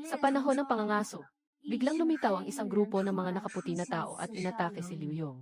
Sa panahon ng pangangaso, biglang lumitaw ang isang grupo ng mga nakaputi na tao at inatake si Liu Yong.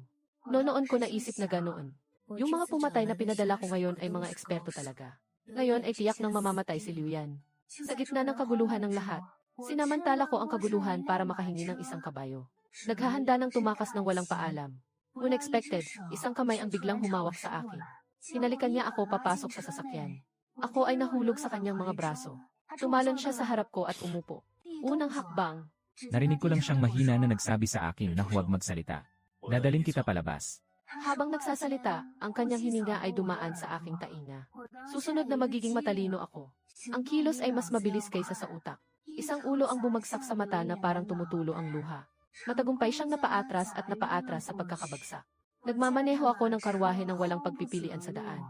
Noon ko naisip na ganoon. Yung mga pumatay na pinadala ko ngayon ay mga eksperto talaga. Ngayon ay tiyak nang mamamatay si Liu Yan. Sa gitna ng kaguluhan ng lahat, sinamantala ko ang kaguluhan para makahingi ng isang kabayo. Naghahanda ng tumakas ng walang paalam. Unexpected, isang kamay ang biglang humawak sa akin. Hinalikan niya ako papasok sa sasakyan. Ako ay nahulog sa kanyang mga braso. Tumalon siya sa harap ko at umupo. Unang hakbang. Narinig ko lang siyang mahina na nagsabi sa akin na huwag magsalita. Dadalhin kita palabas. Habang nagsasalita, ang kanyang hininga ay dumaan sa aking tainga. Susunod na magiging matalino ako. Ang kilos ay mas mabilis kaysa sa utak. Isang ulo ang bumagsak sa mata na parang tumutulo ang luha. Matagumpay siyang napaatras at napaatras sa pagkakabagsak. Nagmamaneho ako ng karwahe ng walang pagpipilian sa daan.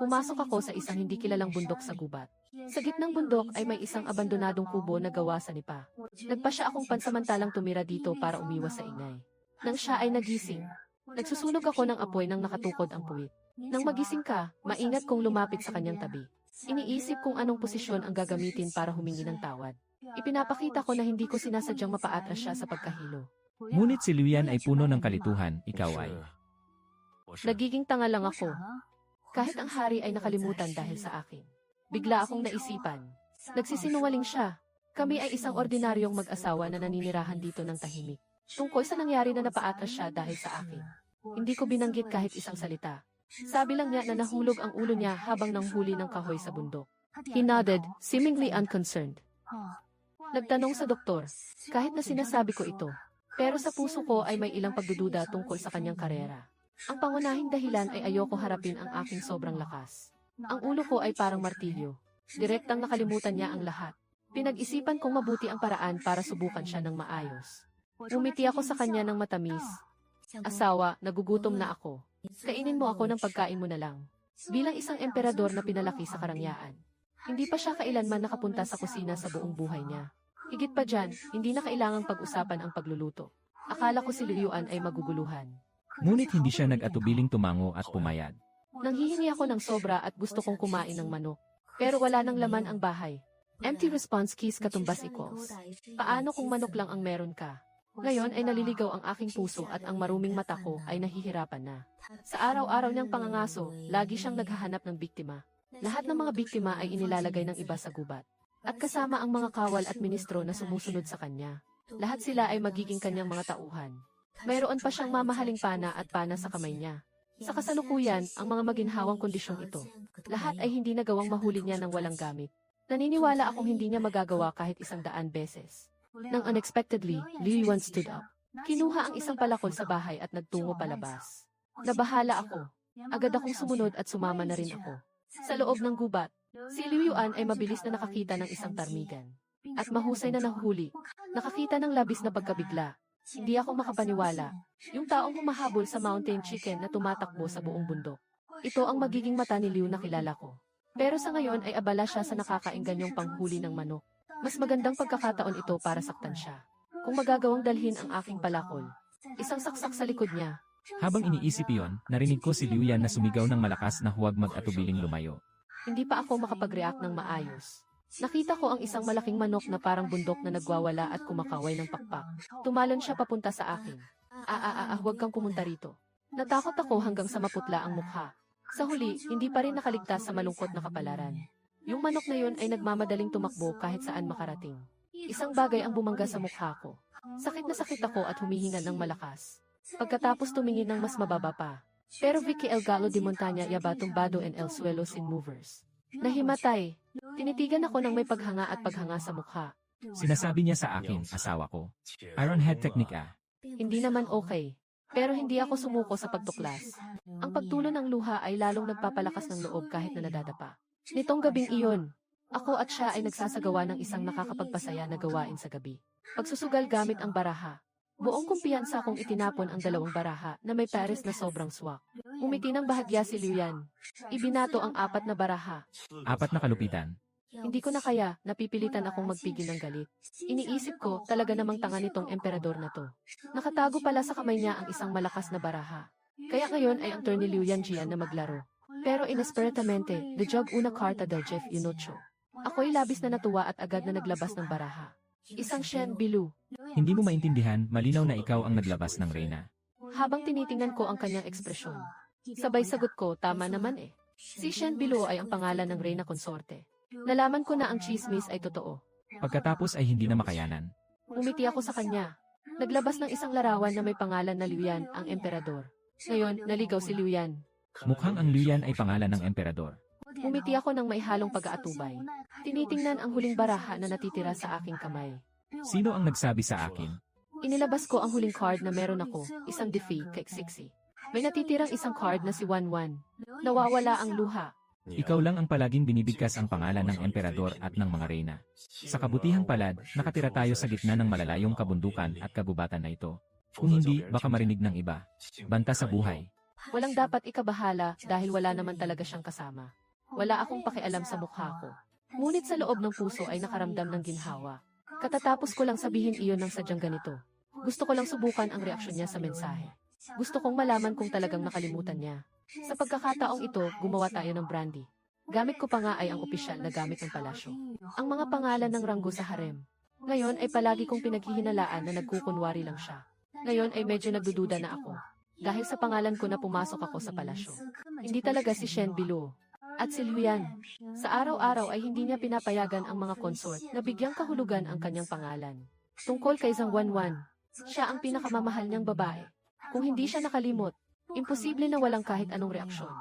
Pumasok ako sa isang hindi kilalang bundok sa gubat. Sa gitnang bundok ay may isang abandonadong kubo na gawa sa nipa. Nagpasya akong pansamantalang tumira dito para umiwas sa ingay. Nang siya ay nagising, nagsusunog ako ng apoy nang nakatukod ang puwit. Nang magising ka, maingat kong lumapit sa kanyang tabi. Iniisip kung anong posisyon ang gagamitin para humingi ng tawad. Ipinapakita ko na hindi ko sinasadyang mapaatras siya sa pagkahilo. Ngunit si Liu Yan ay puno ng kalituhan, ikaw ay. Nagiging tanga lang ako. Kahit ang hari ay nakalimutan dahil sa akin. Bigla akong naisipan. Nagsisinungaling siya. Kami ay isang ordinaryong mag-asawa na naninirahan dito ng tahimik. Tungkol sa nangyari na napaatras siya dahil sa akin. Hindi ko binanggit kahit isang salita. Sabi lang niya na nahulog ang ulo niya habang nanghuli ng kahoy sa bundok. He nodded, seemingly unconcerned. Nagtanong sa doktor, kahit na sinasabi ko ito. Pero sa puso ko ay may ilang pagdududa tungkol sa kanyang karera. Ang pangunahing dahilan ay ayoko harapin ang aking sobrang lakas. Ang ulo ko ay parang martilyo. Direktang nakalimutan niya ang lahat. Pinag-isipan kong mabuti ang paraan para subukan siya ng maayos. Umiti ako sa kanya ng matamis. Asawa, nagugutom na ako. Kainin mo ako ng pagkain mo na lang. Bilang isang emperador na pinalaki sa karangyaan. Hindi pa siya kailanman nakapunta sa kusina sa buong buhay niya. Higit pa dyan, hindi na kailangang pag-usapan ang pagluluto. Akala ko si Liu Yan ay maguguluhan. Ngunit hindi siya nag-atubiling tumango at pumayag. Nanghihingi ako ng sobra at gusto kong kumain ng manok. Pero wala nang laman ang bahay. Empty response keys katumbas equals. Paano kung manok lang ang meron ka? Ngayon ay naliligaw ang aking puso at ang maruming mata ko ay nahihirapan na. Sa araw-araw niyang pangangaso, lagi siyang naghahanap ng biktima. Lahat ng mga biktima ay inilalagay ng iba sa gubat. At kasama ang mga kawal at ministro na sumusunod sa kanya. Lahat sila ay magiging kanyang mga tauhan. Mayroon pa siyang mamahaling pana at pana sa kamay niya. Sa kasalukuyan, ang mga maginhawang kondisyong ito. Lahat ay hindi nagawang mahuli niya ng walang gamit. Naniniwala akong hindi niya magagawa kahit 100 beses. Nang unexpectedly, Liu Yan stood up. Kinuha ang isang palakol sa bahay at nagtungo palabas. Nabahala ako. Agad akong sumunod at sumama na rin ako. Sa loob ng gubat, si Liu Yan ay mabilis na nakakita ng isang tarmigan. At mahusay na nahuli. Nakakita ng labis na pagkabigla. Hindi ako makapaniwala. Yung taong humahabol sa mountain chicken na tumatakbo sa buong bundok. Ito ang magiging mata ni Liu na kilala ko. Pero sa ngayon ay abala siya sa nakakaingganyong panghuli ng manok. Mas magandang pagkakataon ito para saktan siya. Kung magagawang dalhin ang aking palakol, isang saksak sa likod niya. Habang iniisip iyon, narinig ko si Liu Yan na sumigaw ng malakas na huwag mag-atubiling lumayo. Hindi pa ako makapag-react ng maayos. Nakita ko ang isang malaking manok na parang bundok na nagwawala at kumakaway ng pakpak. Tumalon siya papunta sa akin. Huwag kang pumunta rito. Natakot ako hanggang sa maputla ang mukha. Sa huli, hindi pa rin nakaligtas sa malungkot na kapalaran. Yung manok na yun ay nagmamadaling tumakbo kahit saan makarating. Isang bagay ang bumangga sa mukha ko. Sakit na sakit ako at humihinga ng malakas. Pagkatapos tumingin ng mas mababa pa. Pero Vicky El Galo de Montaña y Abatumbado en El Suelo Sin Movers. Nahimatay. Tinitigan ako ng may paghanga at paghanga sa mukha. Sinasabi niya sa akin, asawa ko. Iron Head technique ah. Hindi naman okay. Pero hindi ako sumuko sa pagtuklas. Ang pagtulo ng luha ay lalong nagpapalakas ng loob kahit na nadadapa. Nitong gabing iyon, ako at siya ay nagsasagawa ng isang nakakapagpasaya na gawain sa gabi. Pagsusugal gamit ang baraha. Buong kumpiyansa kong itinapon ang 2 baraha na may pares na sobrang swak. Umiti ng bahagya si Liu Yan. Ibinato ang 4 na baraha. 4 na kalupitan. Hindi ko na kaya, napipilitan akong magpigil ng galit. Iniisip ko, talaga namang tanga nitong emperador na to. Nakatago pala sa kamay niya ang isang malakas na baraha. Kaya ngayon ay ang turn ni Liu Yan Jian na maglaro. Pero inesperatamente, the jog una carta del Jeff Inocho. Ako'y labis na natuwa at agad na naglabas ng baraha. Isang Shen Bilu. Hindi mo maintindihan, malinaw na ikaw ang naglabas ng reyna. Habang tinitingnan ko ang kanyang ekspresyon. Sabay sagot ko, tama naman eh. Si Shen Bilu ay ang pangalan ng reyna konsorte. Nalaman ko na ang chismis ay totoo. Pagkatapos ay hindi na makayanan. Umiti ako sa kanya. Naglabas ng isang larawan na may pangalan na Liu Yan, ang emperador. Ngayon, naligaw si Liu Yan. Mukhang ang Liu Yan ay pangalan ng emperador. Umiti ako ng maihalong pag-aatubay. Tinitingnan ang huling baraha na natitira sa aking kamay. Sino ang nagsabi sa akin? Inilabas ko ang huling card na meron ako, isang defeat kay Xixi. May natitirang isang card na si Wanwan. Nawawala ang luha. Ikaw lang ang palaging binibigkas ang pangalan ng emperador at ng mga reyna. Sa kabutihang palad, nakatira tayo sa gitna ng malalayong kabundukan at kagubatan na ito. Kung hindi, baka marinig ng iba. Banta sa buhay. Walang dapat ikabahala dahil wala naman talaga siyang kasama. Wala akong pakialam sa mukha ko. Ngunit sa loob ng puso ay nakaramdam ng ginhawa. Katatapos ko lang sabihin iyon ng sadyang ganito. Gusto ko lang subukan ang reaksyon niya sa mensahe. Gusto kong malaman kung talagang nakalimutan niya. Sa pagkakataong ito, gumawa tayo ng brandy. Gamit ko pa nga ay ang opisyal na gamit ng palasyo. Ang mga pangalan ng ranggo sa harem. Ngayon ay palagi kong pinaghihinalaan na nagkukunwari lang siya. Ngayon ay medyo nagdududa na ako. Dahil sa pangalan ko na pumasok ako sa palasyo. Hindi talaga si Shen Bilu. At si Liu Yan. Sa araw-araw ay hindi niya pinapayagan ang mga consort na bigyang kahulugan ang kanyang pangalan. Tungkol kay Zhang Wanwan. Siya ang pinakamamahal niyang babae. Kung hindi siya nakalimot, imposible na walang kahit anong reaksyon.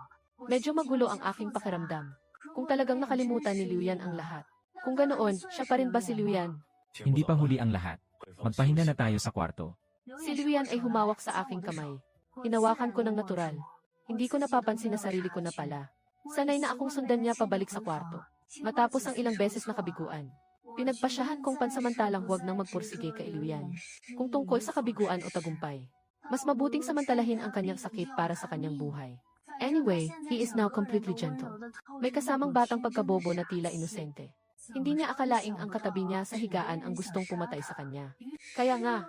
Medyo magulo ang aking pakiramdam. Kung talagang nakalimutan ni Liu Yan ang lahat. Kung ganoon, siya pa rin ba si Liu Yan? Hindi pa huli ang lahat. Magpahinga na tayo sa kwarto. Si Liu Yan ay humawak sa aking kamay. Hinawakan ko ng natural. Hindi ko napapansin na sarili ko na pala. Sanay na akong sundan niya pabalik sa kwarto. Matapos ang ilang beses na kabiguan. Pinagpasyahan kong pansamantalang huwag nang magpursige kay Liu Yan. Kung tungkol sa kabiguan o tagumpay. Mas mabuting samantalahin ang kanyang sakit para sa kanyang buhay. Anyway, he is now completely gentle. May kasamang batang pagkabobo na tila inosente. Hindi niya akalaing ang katabi niya sa higaan ang gustong pumatay sa kanya. Kaya nga,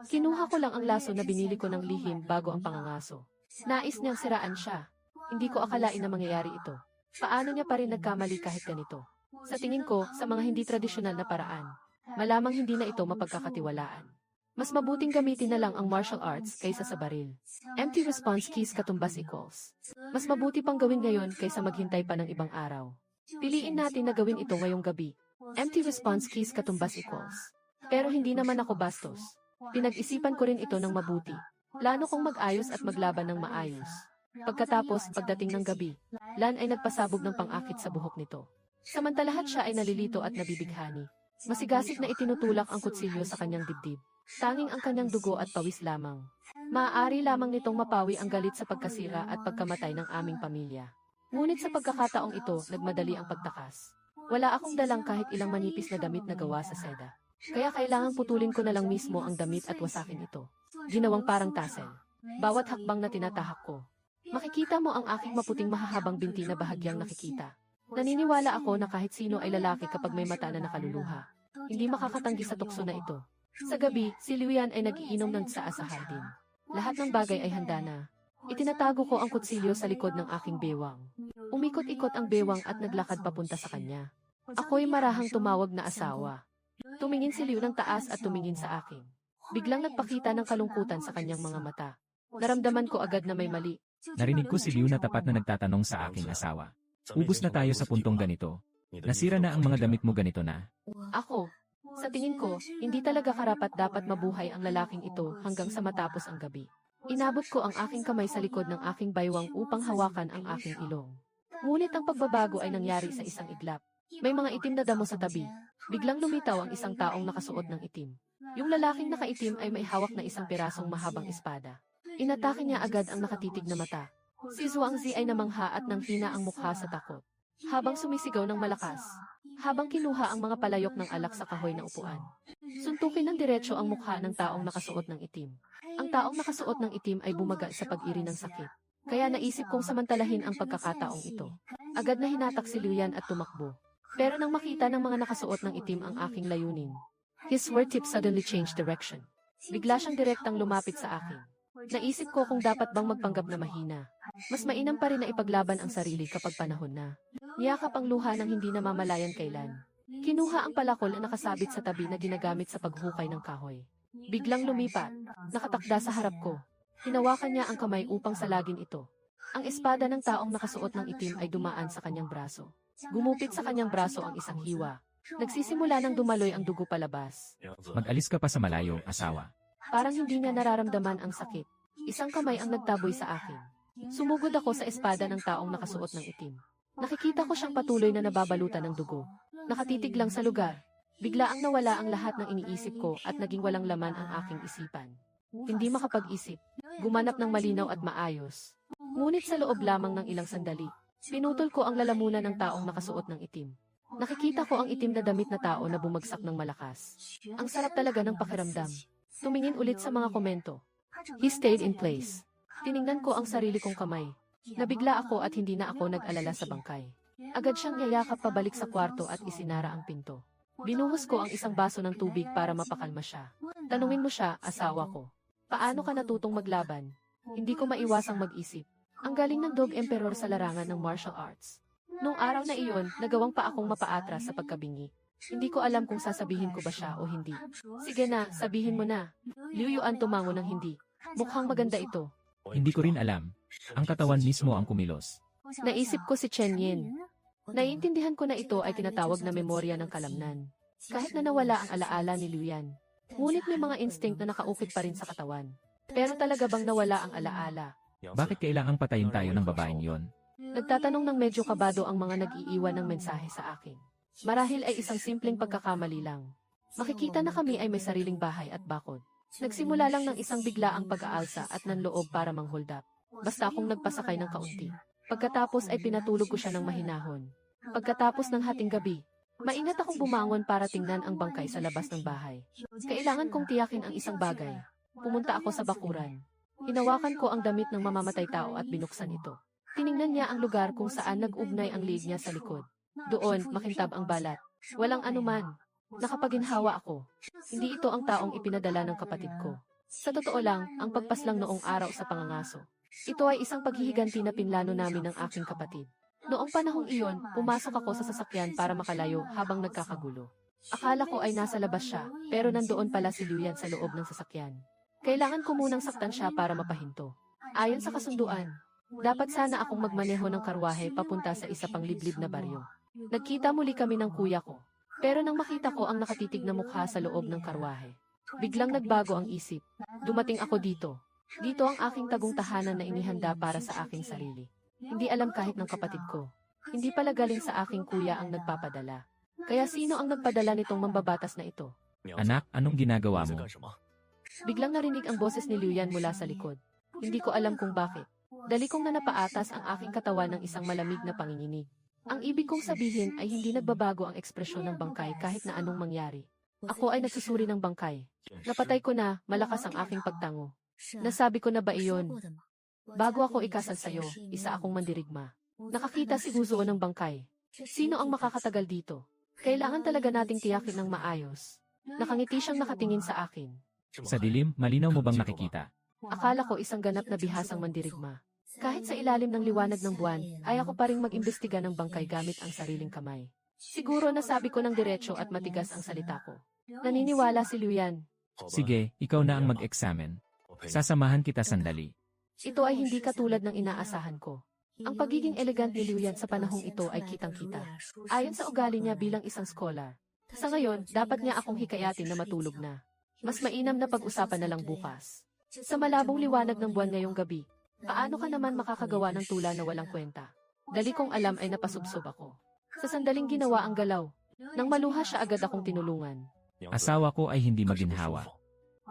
kinuha ko lang ang laso na binili ko ng lihim bago ang pangangaso. Nais niyang siraan siya. Hindi ko akalain na mangyayari ito. Paano niya pa rin nagkamali kahit ganito? Sa tingin ko, sa mga hindi tradisyonal na paraan, malamang hindi na ito mapagkakatiwalaan. Mas mabuting gamitin na lang ang martial arts kaysa sa baril. Empty response keys katumbas equals. Mas mabuti pang gawin ngayon kaysa maghintay pa ng ibang araw. Piliin natin na gawin ito ngayong gabi. Empty response keys katumbas equals. Pero hindi naman ako bastos. Pinag-isipan ko rin ito ng mabuti. Plano kong mag-ayos at maglaban ng maayos. Pagkatapos, pagdating ng gabi, Lan ay nagpasabog ng pang-akit sa buhok nito. Samantalahan siya ay nalilito at nabibighani. Masigasig na itinutulak ang kutsilyo sa kanyang dibdib. Tanging ang kanyang dugo at pawis lamang. Maaari lamang nitong mapawi ang galit sa pagkasira at pagkamatay ng aming pamilya. Ngunit sa pagkakataong ito, nagmadali ang pagtakas. Wala akong dalang kahit ilang manipis na damit na gawa sa seda. Kaya kailangang putulin ko na lang mismo ang damit at wasakin ito. Ginawang parang tassel. Bawat hakbang na tinatahak ko. Makikita mo ang aking maputing mahahabang binti na bahagyang nakikita. Naniniwala ako na kahit sino ay lalaki kapag may mata na nakaluluha. Hindi makakatanggi sa tukso na ito. Sa gabi, si Liu Yan ay nagiinom ng tsaa sa hardin. Lahat ng bagay ay handa na. Itinatago ko ang kutsilyo sa likod ng aking bewang. Umikot-ikot ang bewang at naglakad papunta sa kanya. Ako'y marahang tumawag na asawa. Tumingin si Liu ng taas at tumingin sa akin. Biglang nagpakita ng kalungkutan sa kanyang mga mata. Naramdaman ko agad na may mali. Narinig ko si Liu na tapat na nagtatanong sa aking asawa. Ubus na tayo sa puntong ganito. Nasira na ang mga damit mo ganito na. Ako, sa tingin ko, hindi talaga karapat dapat mabuhay ang lalaking ito hanggang sa matapos ang gabi. Inabot ko ang aking kamay sa likod ng aking baywang upang hawakan ang aking ilong. Ngunit ang pagbabago ay nangyari sa isang iglap. May mga itim na damo sa tabi. Biglang lumitaw ang isang taong nakasuot ng itim. Yung lalaking nakaitim ay may hawak na isang pirasong mahabang espada. Inatake niya agad ang nakatitig na mata. Si Zhuangzi ay namangha at nanghina ang mukha sa takot. Habang sumisigaw ng malakas. Habang kinuha ang mga palayok ng alak sa kahoy na upuan. Suntukin ng diretso ang mukha ng taong nakasuot ng itim. Ang taong nakasuot ng itim ay bumaga sa pag-iri ng sakit. Kaya naisip kong samantalahin ang pagkakataong ito. Agad na hinatak si Liu Yan at tumakbo. Pero nang makita ng mga nakasuot ng itim ang aking layunin, his sword-tip suddenly changed direction. Bigla siyang direktang lumapit sa akin. Naisip ko kung dapat bang magpanggap na mahina. Mas mainam pa rin na ipaglaban ang sarili kapag panahon na. Niyakap ang luha ng hindi namamalayan kailan. Kinuha ang palakol na nakasabit sa tabi na ginagamit sa paghukay ng kahoy. Biglang lumipat, nakatakda sa harap ko. Hinawakan niya ang kamay upang salagin ito. Ang espada ng taong nakasuot ng itim ay dumaan sa kanyang braso. Gumupit sa kanyang braso ang isang hiwa. Nagsisimula nang dumaloy ang dugo palabas. Mag-alis ka pa sa malayo, asawa. Parang hindi niya nararamdaman ang sakit. Isang kamay ang nagtaboy sa akin. Sumugod ako sa espada ng taong nakasuot ng itim. Nakikita ko siyang patuloy na nababalutan ng dugo. Nakatitig lang sa lugar. Bigla ang nawala ang lahat ng iniisip ko at naging walang laman ang aking isipan. Hindi makapag-isip. Gumanap ng malinaw at maayos. Ngunit sa loob lamang ng ilang sandali, pinutol ko ang lalamunan ng taong nakasuot ng itim. Nakikita ko ang itim na damit na tao na bumagsak ng malakas. Ang sarap talaga ng pakiramdam. Tumingin ulit sa mga komento. He stayed in place. Tiningnan ko ang sarili kong kamay. Nabigla ako at hindi na ako nag-alala sa bangkay. Agad siyang yayakap pabalik sa kwarto at isinara ang pinto. Binuhos ko ang isang baso ng tubig para mapakalma siya. Tanungin mo siya, asawa ko. Paano ka natutong maglaban? Hindi ko maiwasang mag-isip. Ang galing ng Dog Emperor sa larangan ng martial arts. Noong araw na iyon, nagawang pa akong mapaatras sa pagkabingi. Hindi ko alam kung sasabihin ko ba siya o hindi. Sige na, sabihin mo na. Liu Yuan tumango ng hindi. Mukhang maganda ito. Hindi ko rin alam. Ang katawan mismo ang kumilos. Naisip ko si Chen Yin. Naiintindihan ko na ito ay tinatawag na memorya ng kalamnan. Kahit na nawala ang alaala ni Liu Yan. Ngunit may mga instinct na nakaukit pa rin sa katawan. Pero talaga bang nawala ang alaala? Bakit kailangang patayin tayo ng babaeng yon? Nagtatanong ng medyo kabado ang mga nag-iiwan ng mensahe sa akin. Marahil ay isang simpleng pagkakamali lang. Makikita na kami ay may sariling bahay at bakod. Nagsimula lang ng isang biglaang pag-aalsa at nanloob para mang-hold up. Basta akong nagpasakay ng kaunti. Pagkatapos ay pinatulog ko siya ng mahinahon. Pagkatapos ng hating gabi, maingat akong bumangon para tingnan ang bangkay sa labas ng bahay. Kailangan kong tiyakin ang isang bagay. Pumunta ako sa bakuran. Hinawakan ko ang damit ng mamamatay tao at binuksan ito. Tiningnan niya ang lugar kung saan nag-ugnay ang liig niya sa likod. Doon, makintab ang balat. Walang anuman. Nakapaginhawa ako. Hindi ito ang taong ipinadala ng kapatid ko. Sa totoo lang, ang pagpaslang noong araw sa pangangaso. Ito ay isang paghihiganti na pinlano namin ng aking kapatid. Noong panahong iyon, pumasok ako sa sasakyan para makalayo habang nagkakagulo. Akala ko ay nasa labas siya, pero nandoon pala si Liu Yan sa loob ng sasakyan. Kailangan ko munang saktan siya para mapahinto. Ayon sa kasunduan, dapat sana akong magmaneho ng karwahe papunta sa isa pang liblib na baryo. Nagkita muli kami ng kuya ko. Pero nang makita ko ang nakatitig na mukha sa loob ng karwahe, biglang nagbago ang isip. Dumating ako dito. Dito ang aking tagong tahanan na inihanda para sa aking sarili. Hindi alam kahit ng kapatid ko. Hindi pala galing sa aking kuya ang nagpapadala. Kaya sino ang nagpadala nitong mambabatas na ito? Anak, anong ginagawa mo? Biglang narinig ang boses ni Liu Yan mula sa likod. Hindi ko alam kung bakit. Dali kong nanapaatas ang aking katawan ng isang malamig na panginginig. Ang ibig kong sabihin ay hindi nagbabago ang ekspresyon ng bangkay kahit na anong mangyari. Ako ay nagsusuri ng bangkay. Napatay ko na, malakas ang aking pagtango. Nasabi ko na ba iyon? Bago ako ikasal sa'yo, isa akong mandirigma. Nakakita si Guzuo ng bangkay. Sino ang makakatagal dito? Kailangan talaga nating tiyakin ng maayos. Nakangiti siyang nakatingin sa akin. Sa dilim, malinaw mo bang nakikita? Akala ko isang ganap na bihasang mandirigma. Kahit sa ilalim ng liwanag ng buwan, ay ako pa ring mag-imbestiga ng bangkay gamit ang sariling kamay. Siguro nasabi ko ng diretso at matigas ang salita ko. Naniniwala si Liu Yan. Sige, ikaw na ang mag-examine. Sasamahan kita sandali. Ito ay hindi katulad ng inaasahan ko. Ang pagiging elegant ni Liu Yan sa panahong ito ay kitang-kita. Ayon sa ugali niya bilang isang scholar. Sa ngayon, dapat niya akong hikayatin na matulog na. Mas mainam na pag-usapan na lang bukas. Sa malabong liwanag ng buwan ngayong gabi, paano ka naman makakagawa ng tula na walang kwenta? Dali kong alam ay napasubsob ako. Sa sandaling ginawa ang galaw, nang maluha siya agad akong tinulungan. Asawa ko ay hindi maginhawa.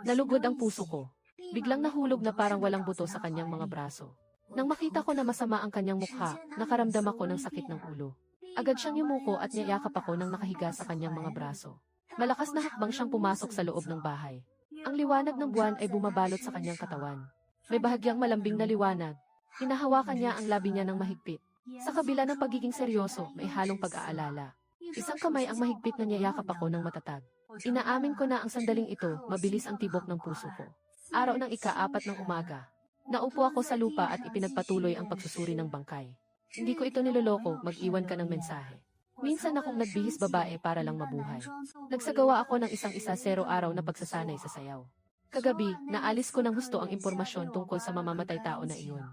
Nalugod ang puso ko. Biglang nahulog na parang walang buto sa kanyang mga braso. Nang makita ko na masama ang kanyang mukha, nakaramdam ako ng sakit ng ulo. Agad siyang yumuko at niyayakap ako nang nakahiga sa kanyang mga braso. Malakas na hakbang siyang pumasok sa loob ng bahay. Ang liwanag ng buwan ay bumabalot sa kanyang katawan. May bahagyang malambing na liwanag. Hinahawakan niya ang labi niya ng mahigpit. Sa kabila ng pagiging seryoso, may halong pag-aalala. Isang kamay ang mahigpit na niyayakap ako ng matatag. Inaamin ko na ang sandaling ito, mabilis ang tibok ng puso ko. Araw ng ika-4 ng umaga. Naupo ako sa lupa at ipinagpatuloy ang pagsusuri ng bangkay. Hindi ko ito niloloko, mag-iwan ka ng mensahe. Minsan akong nagbihis babae para lang mabuhay. Nagsagawa ako ng isang-isa 0 araw na pagsasanay sa sayaw. Kagabi, naalis ko ng husto ang impormasyon tungkol sa mamamatay tao na iyon.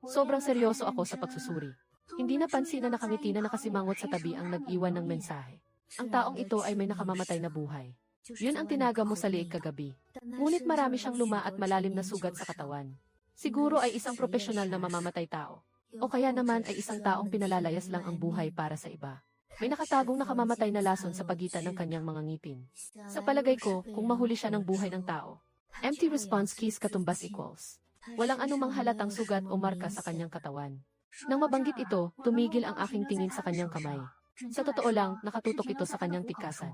Sobrang seryoso ako sa pagsusuri. Hindi napansin na nakangiti na nakasimangot sa tabi ang nag-iwan ng mensahe. Ang taong ito ay may nakamamatay na buhay. Yun ang tinaga mo sa liig kagabi. Ngunit marami siyang luma at malalim na sugat sa katawan. Siguro ay isang profesional na mamamatay tao. O kaya naman ay isang taong pinalalayas lang ang buhay para sa iba. May nakatagong nakamamatay na lason sa pagitan ng kanyang mga ngipin. Sa palagay ko, kung mahuli siya ng buhay ng tao, empty response keys katumbas equals. Walang anumang halatang sugat o marka sa kanyang katawan. Nang mabanggit ito, tumigil ang aking tingin sa kanyang kamay. Sa totoo lang, nakatutok ito sa kanyang tikasan.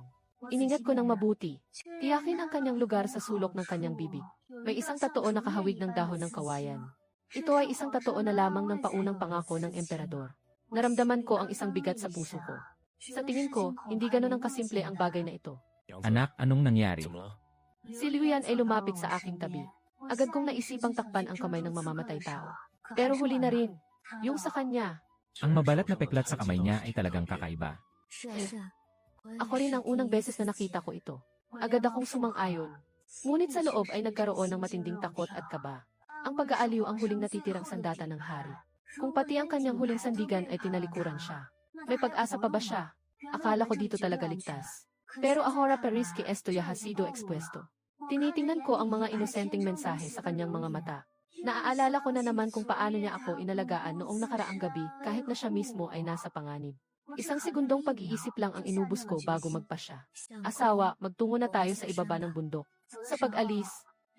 Iningat ko ng mabuti. Tiyakin ang kanyang lugar sa sulok ng kanyang bibig. May isang tatoo na kahawig ng dahon ng kawayan. Ito ay isang tatoo na lamang ng paunang pangako ng emperador. Naramdaman ko ang isang bigat sa puso ko. Sa tingin ko, hindi ganun ang kasimple ang bagay na ito. Anak, anong nangyari? Si Liuyan ay lumapit sa aking tabi. Agad kong naisipang takpan ang kamay ng mamamatay tao. Pero huli na rin. Yung sa kanya. Ang mabalat na peklat sa kamay niya ay talagang kakaiba. Ako rin ang unang beses na nakita ko ito. Agad akong sumang-ayon. Ngunit sa loob ay nagkaroon ng matinding takot at kaba. Ang pag-aaliw ang huling natitirang sandata ng hari. Kung pati ang kanyang huling sandigan ay tinalikuran siya. May pag-asa pa ba siya? Akala ko dito talaga ligtas. Pero ahora periski esto ya ha sido expuesto. Tinitingnan ko ang mga inosenteng mensahe sa kanyang mga mata. Naaalala ko na naman kung paano niya ako inalagaan noong nakaraang gabi kahit na siya mismo ay nasa panganib. Isang segundong pag-iisip lang ang inubos ko bago magpasya. Asawa, magtungo na tayo sa ibaba ng bundok. Sa pag-alis,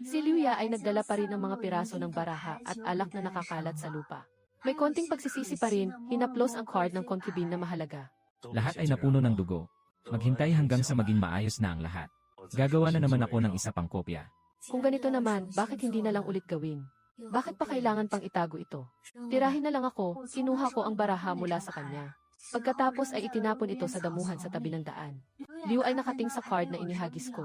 si Liuya ay nagdala pa rin ng mga piraso ng baraha at alak na nakakalat sa lupa. May konting pagsisisi pa rin, hinaplos ang card ng concubine na mahalaga. Lahat ay napuno ng dugo. Maghintay hanggang sa maging maayos na ang lahat. Gagawa na naman ako ng isa pang kopya. Kung ganito naman, bakit hindi na lang ulit gawin? Bakit pa kailangan pang itago ito? Tirahin na lang ako, kinuha ko ang baraha mula sa kanya. Pagkatapos ay itinapon ito sa damuhan sa tabi ng daan. Liu ay nakating sa card na inihagis ko.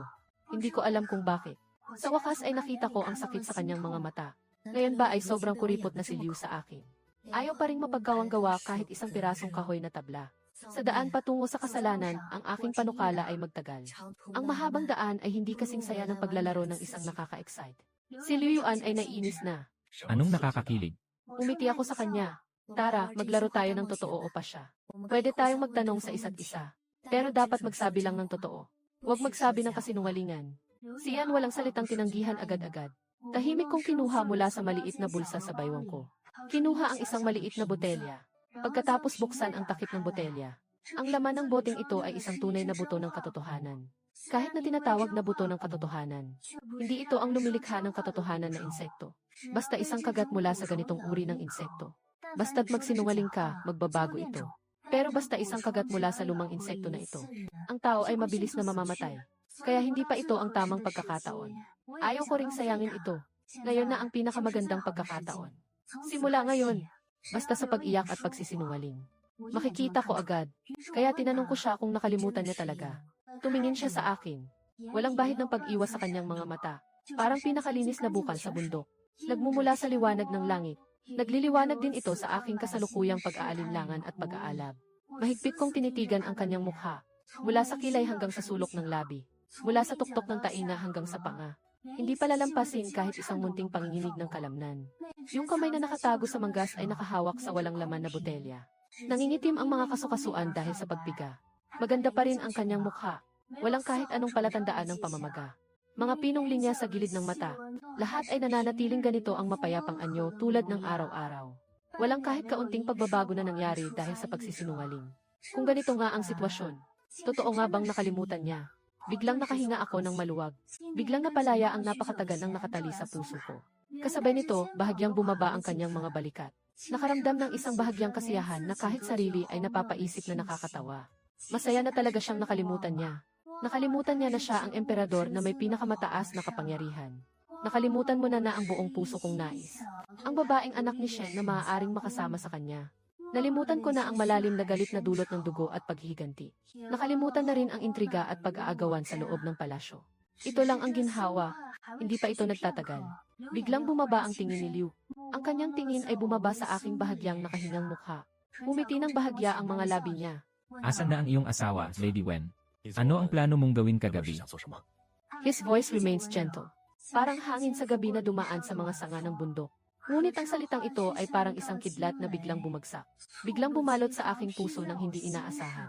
Hindi ko alam kung bakit. Sa wakas ay nakita ko ang sakit sa kanyang mga mata. Ngayon ba ay sobrang kuripot na si Liu sa akin. Ayaw pa ring mapagkawang-gawa kahit isang pirasong kahoy na tabla. Sa daan patungo sa kasalanan, ang aking panukala ay magtagal. Ang mahabang daan ay hindi kasing saya ng paglalaro ng isang nakaka-excite. Si Liu Yuan ay naiinis na. Anong nakakakilig? Umiti ako sa kanya. Tara, maglaro tayo ng totoo o pasya. Pwede tayong magtanong sa isa't isa. Pero dapat magsabi lang ng totoo. Huwag magsabi ng kasinungalingan. Si Ian walang salitang tinanggihan agad-agad. Tahimik kong kinuha mula sa maliit na bulsa sa baywang ko. Kinuha ang isang maliit na botelya. Pagkatapos buksan ang takip ng botelya. Ang laman ng boteng ito ay isang tunay na buto ng katotohanan. Kahit na tinatawag na buto ng katotohanan, hindi ito ang lumilikha ng katotohanan na insekto. Basta isang kagat mula sa ganitong uri ng insekto. Basta't magsinungaling ka, magbabago ito. Pero basta isang kagat mula sa lumang insekto na ito, ang tao ay mabilis na mamamatay. Kaya hindi pa ito ang tamang pagkakataon. Ayaw ko ring sayangin ito. Ngayon na ang pinakamagandang pagkakataon. Simula ngayon, basta sa pag-iyak at pagsisinungaling. Makikita ko agad. Kaya tinanong ko siya kung nakalimutan niya talaga. Tumingin siya sa akin. Walang bahid ng pag-iwas sa kanyang mga mata. Parang pinakalinis na bukal sa bundok. Nagmumula sa liwanag ng langit. Nagliliwanag din ito sa aking kasalukuyang pag-aalinlangan at pag-aalab. Mahigpit kong tinitigan ang kanyang mukha. Mula sa kilay hanggang sa sulok ng labi. Mula sa tuktok ng tainga hanggang sa panga. Hindi palalampasin kahit isang munting panginginig ng kalamnan. Yung kamay na nakatago sa manggas ay nakahawak sa walang laman na botelya. Nangingitim ang mga kasukasuan dahil sa pagpiga. Maganda pa rin ang kanyang mukha. Walang kahit anong palatandaan ng pamamaga. Mga pinong linya sa gilid ng mata. Lahat ay nananatiling ganito ang mapayapang anyo tulad ng araw-araw. Walang kahit kaunting pagbabago na nangyari dahil sa pagsisinungaling. Kung ganito nga ang sitwasyon, totoo nga bang nakalimutan niya? Biglang nakahinga ako ng maluwag. Biglang napalaya ang napakatagal ng nakatali sa puso ko. Kasabay nito, bahagyang bumaba ang kanyang mga balikat. Nakaramdam ng isang bahagyang kasiyahan na kahit sarili ay napapaisip na nakakatawa. Masaya na talaga siyang nakalimutan niya. Nakalimutan niya na siya ang emperador na may pinakamataas na kapangyarihan. Nakalimutan mo na ang buong puso kong nais. Ang babaeng anak ni Shen na maaaring makasama sa kanya. Nalimutan ko na ang malalim na galit na dulot ng dugo at paghihiganti. Nakalimutan na rin ang intriga at pag-aagawan sa loob ng palasyo. Ito lang ang ginhawa. Hindi pa ito nagtatagal. Biglang bumaba ang tingin ni Liu. Ang kanyang tingin ay bumaba sa aking bahagyang nakahingang mukha. Umiti ng bahagya ang mga labi niya. Asan na ang iyong asawa, Lady Wen? Ano ang plano mong gawin kagabi? His voice remains gentle. Parang hangin sa gabi na dumaan sa mga sanga ng bundok. Ngunit ang salitang ito ay parang isang kidlat na biglang bumagsak. Biglang bumalot sa aking puso ng hindi inaasahan.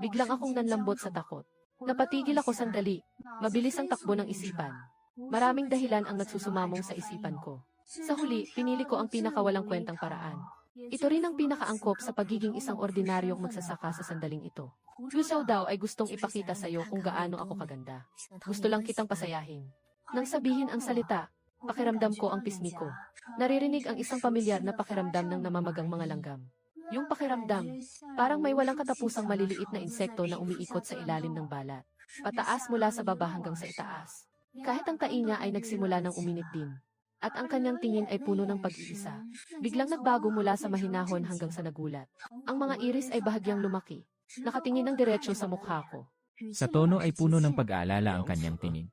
Biglang akong nanlambot sa takot. Napatigil ako sandali. Mabilis ang takbo ng isipan. Maraming dahilan ang nagsusumamong sa isipan ko. Sa huli, pinili ko ang pinakawalang kwentang paraan. Ito rin ang pinakaangkop sa pagiging isang ordinaryong magsasaka sa sandaling ito. Yu Xiao daw ay gustong ipakita sa iyo kung gaano ako kaganda. Gusto lang kitang pasayahin. Nang sabihin ang salita, pakiramdam ko ang pisngi ko. Naririnig ang isang pamilyar na pakiramdam ng namamagang mga langgam. Yung pakiramdam, parang may walang katapusang maliliit na insekto na umiikot sa ilalim ng balat. Pataas mula sa baba hanggang sa itaas. Kahit ang tainga niya ay nagsimula ng uminit din. At ang kanyang tingin ay puno ng pag-iisa. Biglang nagbago mula sa mahinahon hanggang sa nagulat. Ang mga iris ay bahagyang lumaki. Nakatingin ng diretso sa mukha ko. Sa tono ay puno ng pag-aalala ang kanyang tinig.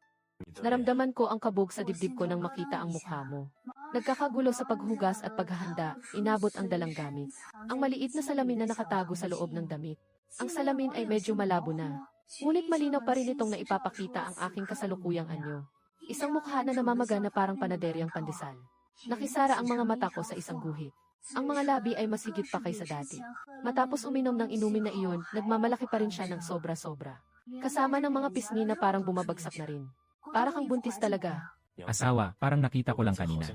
Naramdaman ko ang kabog sa dibdib ko nang makita ang mukha mo. Nagkakagulo sa paghugas at paghahanda, inabot ang dalang gamit. Ang maliit na salamin na nakatago sa loob ng damit. Ang salamin ay medyo malabo na. Ngunit malinaw pa rin itong naipapakita ang aking kasalukuyang anyo. Isang mukha na namamaga na parang panaderyang pandesal. Nakisara ang mga mata ko sa isang guhit. Ang mga labi ay masigit pa kaysa dati. Matapos uminom ng inumin na iyon, nagmamalaki pa rin siya ng sobra-sobra. Kasama ng mga pisngi na parang bumabagsak na rin. Para kang buntis talaga. Asawa, parang nakita ko lang kanina.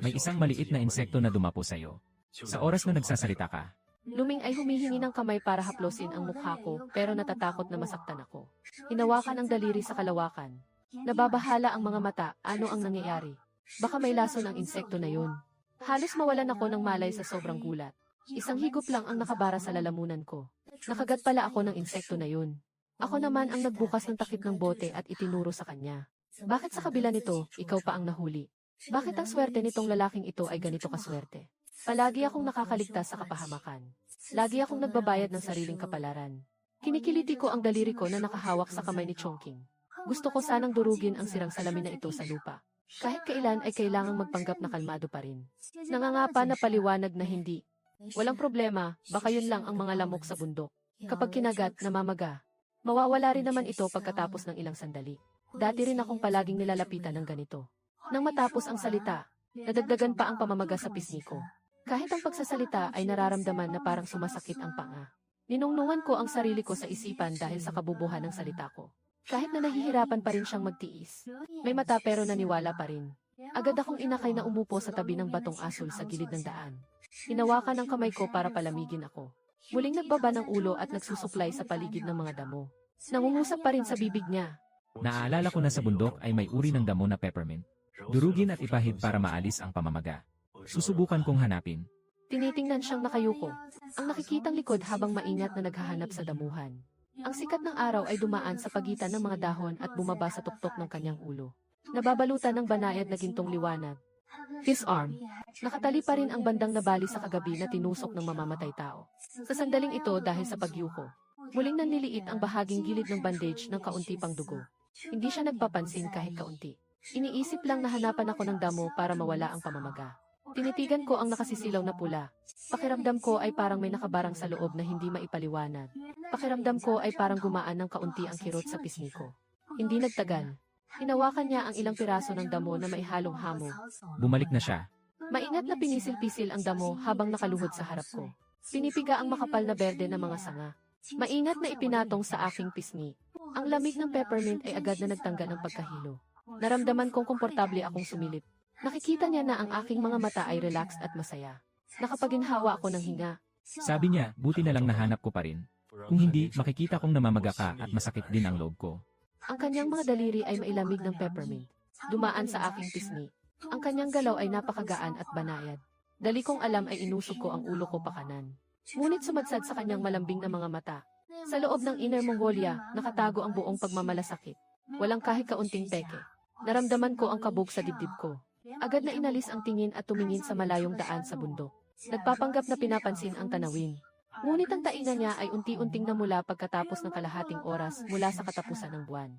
May isang maliit na insekto na dumapo sa'yo. Sa oras na nagsasalita ka, Luming ay humihingi ng kamay para haplosin ang mukha ko, pero natatakot na masaktan ako. Hinawakan ang daliri sa kalawakan. Nababahala ang mga mata, ano ang nangyayari? Baka may lason ang insekto na yun. Halos mawalan ako ng malay sa sobrang gulat. Isang higop lang ang nakabara sa lalamunan ko. Nakagat pala ako ng insekto na yun. Ako naman ang nagbukas ng takip ng bote at itinuro sa kanya. Bakit sa kabila nito, ikaw pa ang nahuli? Bakit ang swerte nitong lalaking ito ay ganito kaswerte? Palagi akong nakakaligtas sa kapahamakan. Lagi akong nagbabayad ng sariling kapalaran. Kinikiliti ko ang daliri ko na nakahawak sa kamay ni Chongqing. Gusto ko sanang durugin ang sirang salamin na ito sa lupa. Kahit kailan ay kailangang magpanggap na kalmado pa rin. Nangangapa na paliwanag na hindi. Walang problema, baka yun lang ang mga lamok sa bundok. Kapag kinagat, namamaga. Mawawala rin naman ito pagkatapos ng ilang sandali. Dati rin akong palaging nilalapitan ng ganito. Nang matapos ang salita, nadagdagan pa ang pamamaga sa pisngi ko. Kahit ang pagsasalita ay nararamdaman na parang sumasakit ang panga. Ninungnungan ko ang sarili ko sa isipan dahil sa kabubuhan ng salita ko. Kahit na nahihirapan pa rin siyang magtiis. May mata pero naniwala pa rin. Agad akong inakay na umupo sa tabi ng batong asul sa gilid ng daan. Hinawakan ang kamay ko para palamigin ako. Muling nagbaba ng ulo at nagsusuklay sa paligid ng mga damo. Nangungusap pa rin sa bibig niya. Naaalala ko na sa bundok ay may uri ng damo na peppermint. Durugin at ipahid para maalis ang pamamaga. Susubukan kong hanapin. Tinitingnan siyang nakayuko. Ang nakikitang likod habang maingat na naghahanap sa damuhan. Ang sikat ng araw ay dumaan sa pagitan ng mga dahon at bumaba sa tuktok ng kanyang ulo. Nababalutan ng banayad na gintong liwanag. His arm. Nakatali pa rin ang bandang nabali sa kagabi na tinusok ng mamamatay tao. Sa sandaling ito dahil sa pagyuko, muling nanliliit ang bahaging gilid ng bandage ng kaunti pang dugo. Hindi siya nagpapansin kahit kaunti. Iniisip lang na hanapan ako ng damo para mawala ang pamamaga. Tinitigan ko ang nakasisilaw na pula. Pakiramdam ko ay parang may nakabarang sa loob na hindi maipaliwanag. Pakiramdam ko ay parang gumaan ng kaunti ang kirot sa pisngi ko. Hindi nagtagal. Hinawakan niya ang ilang piraso ng damo na may halong hamo. Bumalik na siya. Maingat na pinisil-pisil ang damo habang nakaluhod sa harap ko. Pinipiga ang makapal na berde na mga sanga. Maingat na ipinatong sa aking pisngi. Ang lamig ng peppermint ay agad na nagtanggal ng pagkahilo. Naramdaman kong komportable akong sumilip. Nakikita niya na ang aking mga mata ay relaxed at masaya. Nakapaginhawa ako ng hinga. Sabi niya, buti na lang nahanap ko pa rin. Kung hindi, makikita kong namamaga ka at masakit din ang loob ko. Ang kanyang mga daliri ay mailamig ng peppermint. Dumaan sa aking pisngi. Ang kanyang galaw ay napakagaan at banayad. Dali kong alam ay inusog ko ang ulo ko pakanan. Ngunit sumadsad sa kanyang malambing na mga mata. Sa loob ng Inner Mongolia, nakatago ang buong pagmamalasakit. Walang kahit kaunting peke. Naramdaman ko ang kabog sa dibdib ko. Agad na inalis ang tingin at tumingin sa malayong daan sa bundok. Nagpapanggap na pinapansin ang tanawin. Ngunit ang tainga niya ay unti-unting namula pagkatapos ng kalahating oras mula sa katapusan ng buwan.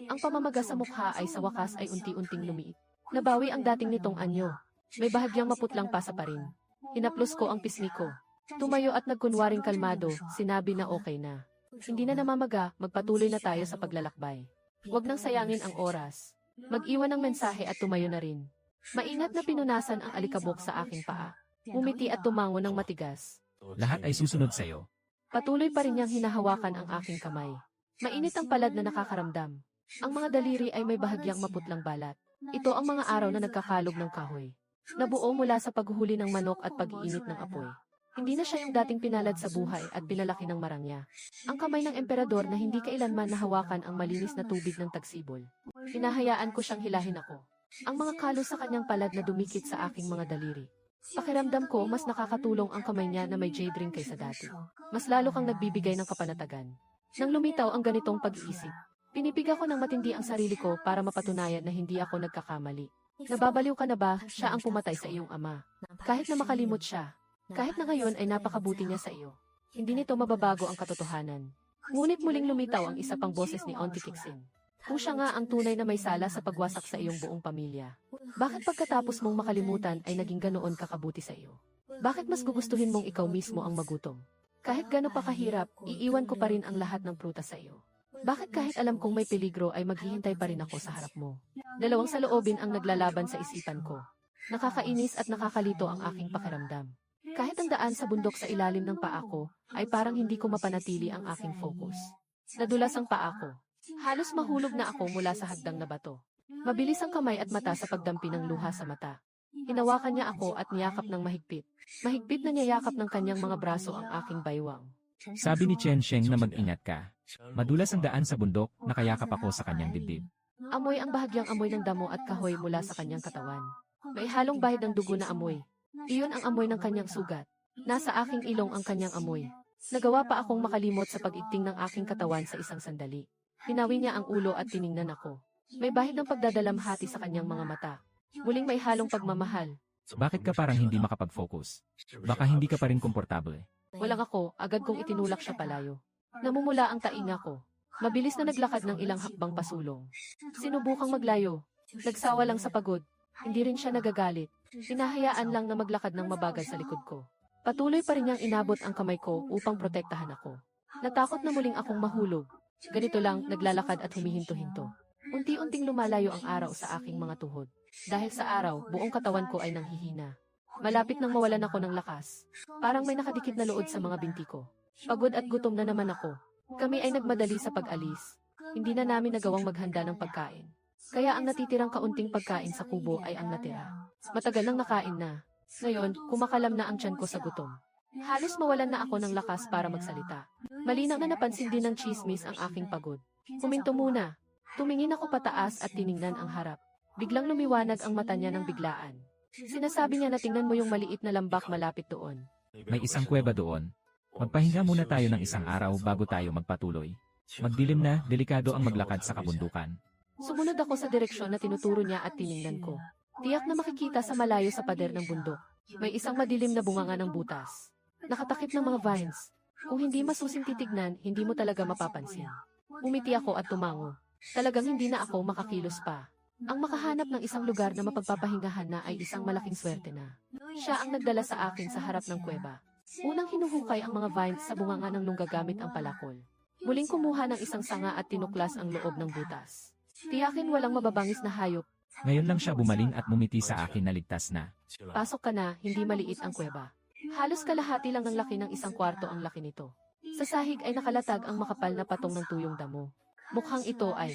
Ang pamamaga sa mukha ay sa wakas ay unti-unting lumiit. Nabawi ang dating nitong anyo. May bahagyang maputlang pasa pa rin. Hinaplos ko ang pisngi ko. Tumayo at nagkunwaring kalmado, sinabi na okay na. Hindi na namamaga, magpatuloy na tayo sa paglalakbay. Huwag nang sayangin ang oras. Mag-iwan ng mensahe at tumayo na rin. Maingat na pinunasan ang alikabok sa aking paa. Umiti at tumango ng matigas. Lahat ay susunod sa'yo. Patuloy pa rin niyang hinahawakan ang aking kamay. Mainit ang palad na nakakaramdam. Ang mga daliri ay may bahagyang maputlang balat. Ito ang mga araw na nagkakalog ng kahoy. Nabuo mula sa paghuhuli ng manok at pag-iinit ng apoy. Hindi na siya yung dating pinalad sa buhay at pinalaki ng marangya. Ang kamay ng emperador na hindi kailanman nahawakan ang malinis na tubig ng tagsibol. Hinahayaan ko siyang hilahin ako. Ang mga kalos sa kanyang palad na dumikit sa aking mga daliri. Pakiramdam ko mas nakakatulong ang kamay niya na may jade ring kaysa dati. Mas lalo kang nagbibigay ng kapanatagan. Nang lumitaw ang ganitong pag-iisip, pinipiga ko ng matindi ang sarili ko para mapatunayan na hindi ako nagkakamali. Nababaliw ka na ba, siya ang pumatay sa iyong ama? Kahit na makalimot siya, kahit na ngayon ay napakabuti niya sa iyo. Hindi nito mababago ang katotohanan. Ngunit muling lumitaw ang isa pang boses ni Auntie Kixin. Kung siya nga ang tunay na may sala sa pagwasak sa iyong buong pamilya, bakit pagkatapos mong makalimutan ay naging ganoon kakabuti sa iyo? Bakit mas gugustuhin mong ikaw mismo ang magutom? Kahit gano'n pa kahirap, iiwan ko pa rin ang lahat ng prutas sa iyo. Bakit kahit alam kong may peligro ay maghihintay pa rin ako sa harap mo? Dalawang saloobin ang naglalaban sa isipan ko. Nakakainis at nakakalito ang aking pakiramdam. Kahit ang daan sa bundok sa ilalim ng paa ko, ay parang hindi ko mapanatili ang aking focus. Nadulas ang paa ko. Halos mahulog na ako mula sa hagdang na bato. Mabilis ang kamay at mata sa pagdampi ng luha sa mata. Hinawakan niya ako at niyakap ng mahigpit. Mahigpit na niyayakap ng kanyang mga braso ang aking baywang. Sabi ni Chen Sheng na mag-ingat ka. Madulas ang daan sa bundok, nakayakap ako sa kanyang dibdib. Amoy ang bahagyang amoy ng damo at kahoy mula sa kanyang katawan. May halong bahid ng dugo na amoy. Iyon ang amoy ng kanyang sugat. Nasa aking ilong ang kanyang amoy. Nagawa pa akong makalimot sa pag-igting ng aking katawan sa isang sandali. Hinawi niya ang ulo at tiningnan ako. May bahid ng pagdadalamhati sa kanyang mga mata. Muling may halong pagmamahal. Bakit ka parang hindi makapag-focus? Baka hindi ka pa rin komportable. Walang ako, agad kong itinulak siya palayo. Namumula ang tainga ko. Mabilis na naglakad ng ilang hakbang pasulong. Sinubukang maglayo. Nagsawa lang sa pagod. Hindi rin siya nagagalit. Hinahayaan lang na maglakad ng mabagal sa likod ko. Patuloy pa rin niyang inabot ang kamay ko upang protektahan ako. Natakot na muling akong mahulog. Ganito lang, naglalakad at humihinto-hinto. Unti-unting lumalayo ang araw sa aking mga tuhod. Dahil sa araw, buong katawan ko ay nanghihina. Malapit nang mawalan ako ng lakas. Parang may nakadikit na lood sa mga binti ko. Pagod at gutom na naman ako. Kami ay nagmadali sa pag-alis. Hindi na namin nagawang maghanda ng pagkain. Kaya ang natitirang kaunting pagkain sa kubo ay ang natira. Matagal nang nakain na. Ngayon, kumakalam na ang tiyan ko sa gutom. Halos mawalan na ako ng lakas para magsalita. Malinaw na napansin din ng chismis ang aking pagod. Huminto muna. Tumingin ako pataas at tiningnan ang harap. Biglang lumiwanag ang mata niya ng biglaan. Sinasabi niya na tingnan mo yung maliit na lambak malapit doon. May isang kuweba doon. Magpahinga muna tayo ng isang araw bago tayo magpatuloy. Magdilim na, delikado ang maglakad sa kabundukan. Sumunod ako sa direksyon na tinuturo niya at tiningnan ko. Tiyak na makikita sa malayo sa pader ng bundok. May isang madilim na bunganga ng butas. Nakatakip ng mga vines. Kung hindi masusing titignan, hindi mo talaga mapapansin. Umiti ako at tumango. Talagang hindi na ako makakilos pa. Ang makahanap ng isang lugar na mapagpapahingahan na ay isang malaking swerte na. Siya ang nagdala sa akin sa harap ng kuweba. Unang hinuhukay ang mga vines sa bunganga ng nunggagamit ang palakol. Muling kumuha ng isang sanga at tinuklas ang loob ng butas. Tiyakin walang mababangis na hayop. Ngayon lang siya bumaling at mumiti sa akin na ligtas na. Pasok ka na, hindi maliit ang kuweba. Halos kalahati lang ng laki ng isang kwarto ang laki nito. Sa sahig ay nakalatag ang makapal na patong ng tuyong damo. Mukhang ito ay,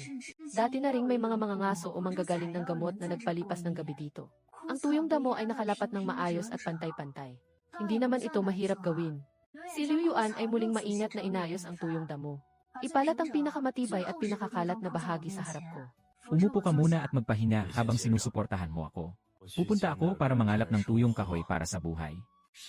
dati na ring may mga ngaso o manggagaling ng gamot na nagpalipas ng gabi dito. Ang tuyong damo ay nakalapat ng maayos at pantay-pantay. Hindi naman ito mahirap gawin. Si Liu Yuan ay muling maingat na inayos ang tuyong damo. Ipalat ang pinakamatibay at pinakakalat na bahagi sa harap ko. Umupo ka muna at magpahinga habang sinusuportahan mo ako. Pupunta ako para mangalap ng tuyong kahoy para sa buhay.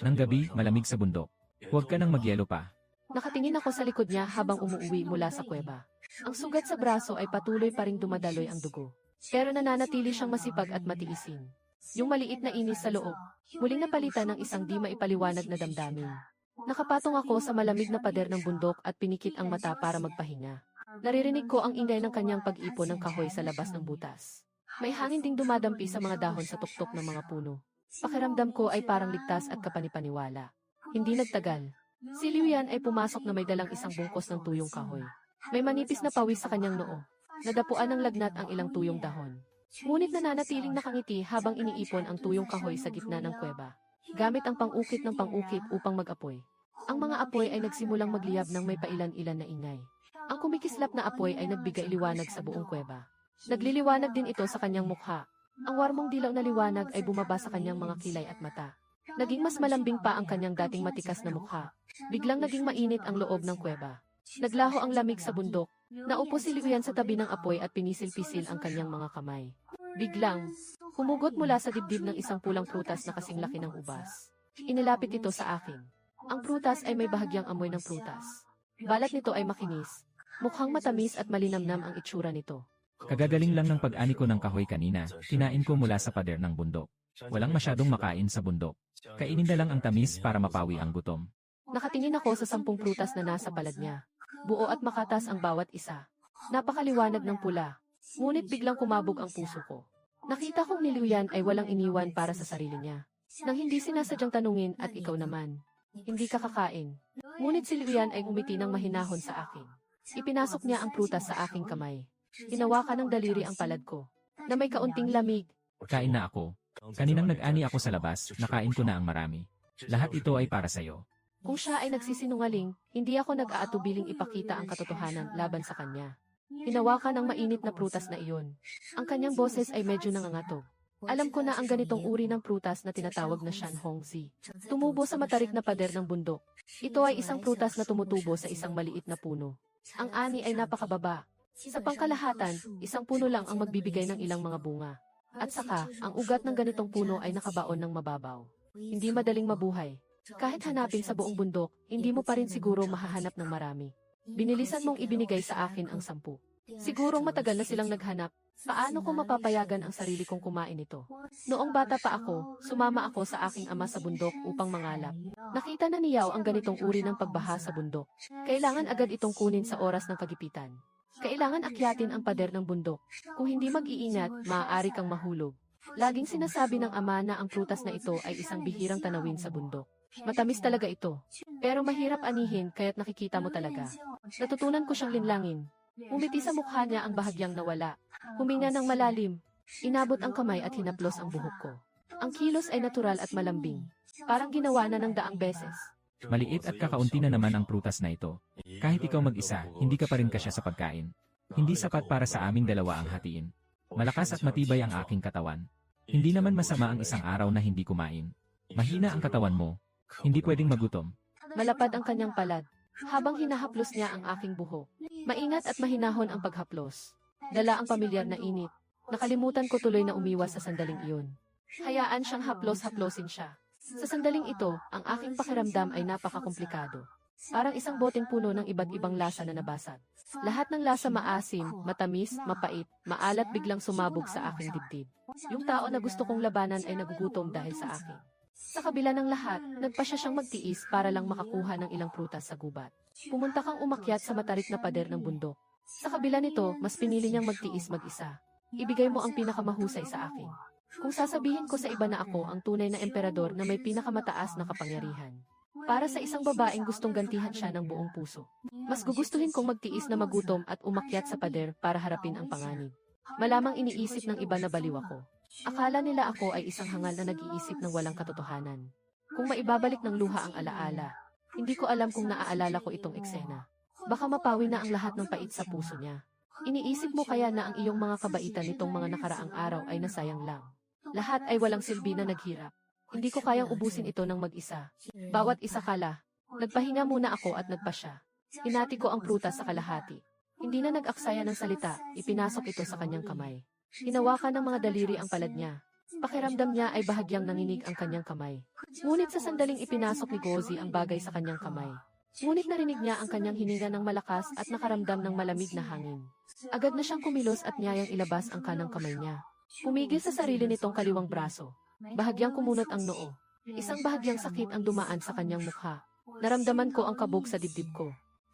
Nang gabi, malamig sa bundok. Huwag ka nang magyelo pa. Nakatingin ako sa likod niya habang umuuwi mula sa kuweba. Ang sugat sa braso ay patuloy pa ring dumadaloy ang dugo. Pero nananatili siyang masipag at matiisin. Yung maliit na inis sa loob, muling napalitan ng isang di maipaliwanag na damdamin. Nakapatong ako sa malamig na pader ng bundok at pinikit ang mata para magpahinga. Naririnig ko ang ingay ng kanyang pag-ipon ng kahoy sa labas ng butas. May hangin ding dumadampi sa mga dahon sa tuktok ng mga puno. Pakiramdam ko ay parang ligtas at kapanipaniwala. Hindi nagtagal. Si Liu Yan ay pumasok na may dalang isang bungkos ng tuyong kahoy. May manipis na pawis sa kanyang noo. Nadapuan ng lagnat ang ilang tuyong dahon. Ngunit nananatiling nakangiti habang iniipon ang tuyong kahoy sa gitna ng kuweba. Gamit ang pang-ukit ng pang-ukit upang mag-apoy. Ang mga apoy ay nagsimulang magliyab ng may pailan-ilan na ingay. Ang kumikislap na apoy ay nagbigay liwanag sa buong kuweba. Nagliliwanag din ito sa kanyang mukha. Ang warmong dilaw na liwanag ay bumaba sa kanyang mga kilay at mata. Naging mas malambing pa ang kanyang dating matikas na mukha. Biglang naging mainit ang loob ng kuweba. Naglaho ang lamig sa bundok. Naupo si Liu Yan sa tabi ng apoy at pinisil-pisil ang kanyang mga kamay. Biglang, humugot mula sa dibdib ng isang pulang prutas na kasing laki ng ubas. Inilapit ito sa akin. Ang prutas ay may bahagyang amoy ng prutas. Balat nito ay makinis. Mukhang matamis at malinamnam ang itsura nito. Kagagaling lang ng pag-ani ko ng kahoy kanina, kinain ko mula sa pader ng bundok. Walang masyadong makain sa bundok. Kainin na lang ang tamis para mapawi ang gutom. Nakatingin ako sa 10 prutas na nasa palad niya. Buo at makatas ang bawat isa. Napakaliwanag ng pula. Ngunit biglang kumabog ang puso ko. Nakita kong ni Liu Yan ay walang iniwan para sa sarili niya. Nang hindi sinasadyang tanungin at ikaw naman. Hindi ka kakain. Ngunit si Liu Yan ay umiti ng mahinahon sa akin. Ipinasok niya ang prutas sa aking kamay. Hinawakan ng daliri ang palad ko. Na may kaunting lamig. Kain na ako. Kaninang nag-ani ako sa labas, nakain ko na ang marami. Lahat ito ay para sa'yo. Kung siya ay nagsisinungaling, hindi ako nag-aatubiling ipakita ang katotohanan laban sa kanya. Hinawakan ang mainit na prutas na iyon. Ang kanyang boses ay medyo nangangatog. Alam ko na ang ganitong uri ng prutas na tinatawag na Shanhongzi. Tumubo sa matarik na pader ng bundok. Ito ay isang prutas na tumutubo sa isang maliit na puno. Ang ani ay napakababa. Sa pangkalahatan, isang puno lang ang magbibigay ng ilang mga bunga. At saka, ang ugat ng ganitong puno ay nakabaon ng mababaw. Hindi madaling mabuhay. Kahit hanapin sa buong bundok, hindi mo pa rin siguro mahahanap ng marami. Binilisan mong ibinigay sa akin ang 10. Sigurong matagal na silang naghanap. Paano ko mapapayagan ang sarili kong kumain ito? Noong bata pa ako, sumama ako sa aking ama sa bundok upang mangalap. Nakita na ni Yao ang ganitong uri ng pagbaha sa bundok. Kailangan agad itong kunin sa oras ng kagipitan. Kailangan akyatin ang pader ng bundok. Kung hindi mag-iingat, maaari kang mahulog. Laging sinasabi ng ama na ang prutas na ito ay isang bihirang tanawin sa bundok. Matamis talaga ito. Pero mahirap anihin kaya't nakikita mo talaga. Natutunan ko siyang linlangin. Umiti sa mukha niya ang bahagyang nawala. Huminga ng malalim. Inabot ang kamay at hinaplos ang buhok ko. Ang kilos ay natural at malambing. Parang ginawa na ng daang beses. Maliit at kakaunti na naman ang prutas na ito. Kahit ikaw mag-isa, hindi ka pa rin kasya sa pagkain. Hindi sapat para sa aming dalawa ang hatiin. Malakas at matibay ang aking katawan. Hindi naman masama ang isang araw na hindi kumain. Mahina ang katawan mo. Hindi pwedeng magutom. Malapad ang kanyang palad. Habang hinahaplos niya ang aking buhok. Maingat at mahinahon ang paghaplos. Dala ang pamilyar na init. Nakalimutan ko tuloy na umiwas sa sandaling iyon. Hayaan siyang haplos-haplosin siya. Sa sandaling ito, ang aking pakiramdam ay napakakomplikado. Parang isang boteng puno ng iba't ibang lasa na nabasag. Lahat ng lasa maasim, matamis, mapait, maalat biglang sumabog sa aking dibdib. Yung tao na gusto kong labanan ay nagugutom dahil sa akin. Sa kabila ng lahat, nagpa siya siyang magtiis para lang makakuha ng ilang prutas sa gubat. Pumunta kang umakyat sa matarik na pader ng bundok. Sa kabila nito, mas pinili niyang magtiis mag-isa. Ibigay mo ang pinakamahusay sa akin. Kung sasabihin ko sa iba na ako ang tunay na emperador na may pinakamataas na kapangyarihan. Para sa isang babaeng gustong gantihan siya ng buong puso. Mas gugustuhin kong magtiis na magutom at umakyat sa pader para harapin ang panganib. Malamang iniisip ng iba na baliw ako. Akala nila ako ay isang hangal na nag-iisip ng walang katotohanan. Kung maibabalik ng luha ang alaala, hindi ko alam kung naaalala ko itong eksena. Baka mapawi na ang lahat ng pait sa puso niya. Iniisip mo kaya na ang iyong mga kabaitan nitong mga nakaraang araw ay nasayang lang. Lahat ay walang silbi na naghirap. Hindi ko kayang ubusin ito ng mag-isa. Bawat isa kala. Nagpahinga muna ako at nagpasya. Hinati ko ang prutas sa kalahati. Hindi na nag-aksaya ng salita, ipinasok ito sa kanyang kamay. Hinawakan ng mga daliri ang palad niya. Pakiramdam niya ay bahagyang nanginig ang kanyang kamay. Ngunit sa sandaling ipinasok ni Gozi ang bagay sa kanyang kamay. Ngunit narinig niya ang kanyang hininga ng malakas at nakaramdam ng malamig na hangin. Agad na siyang kumilos at niyayang ilabas ang kanang kamay niya. Pumigil sa sarili nitong kaliwang braso. Bahagyang kumunot ang noo. Isang bahagyang sakit ang dumaan sa kanyang mukha. Naramdaman ko ang kabog sa dibdib ko.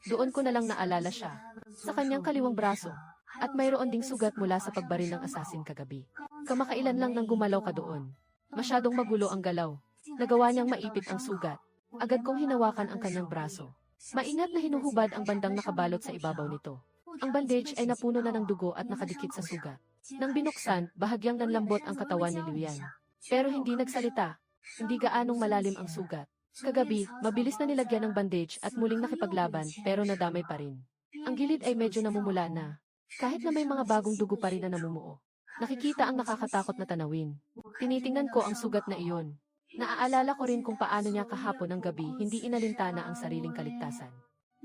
Doon ko na lang naalala siya. Sa kanyang kaliwang braso. At mayroon ding sugat mula sa pagbaril ng asasin kagabi. Kamakailan lang nang gumalaw ka doon. Masyadong magulo ang galaw. Nagawa niyang maipit ang sugat. Agad kong hinawakan ang kanyang braso. Maingat na hinuhubad ang bandang nakabalot sa ibabaw nito. Ang bandage ay napuno na ng dugo at nakadikit sa sugat. Nang binuksan, bahagyang nanlambot ang katawan ni Luyan. Pero hindi nagsalita. Hindi gaanong malalim ang sugat. Kagabi, mabilis na nilagyan ng bandage at muling nakipaglaban pero nadamay pa rin. Ang gilid ay medyo namumula na. Kahit na may mga bagong dugo pa rin na namumuo. Nakikita ang nakakatakot na tanawin. Tinitingnan ko ang sugat na iyon. Naaalala ko rin kung paano niya kahapon ng gabi hindi inalintana ang sariling kaligtasan.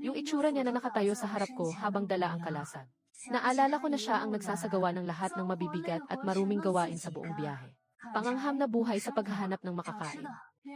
Yung itsura niya na nakatayo sa harap ko habang dala ang kalasag. Naalala ko na siya ang nagsasagawa ng lahat ng mabibigat at maruming gawain sa buong biyahe. Pangangham na buhay sa paghahanap ng makakain.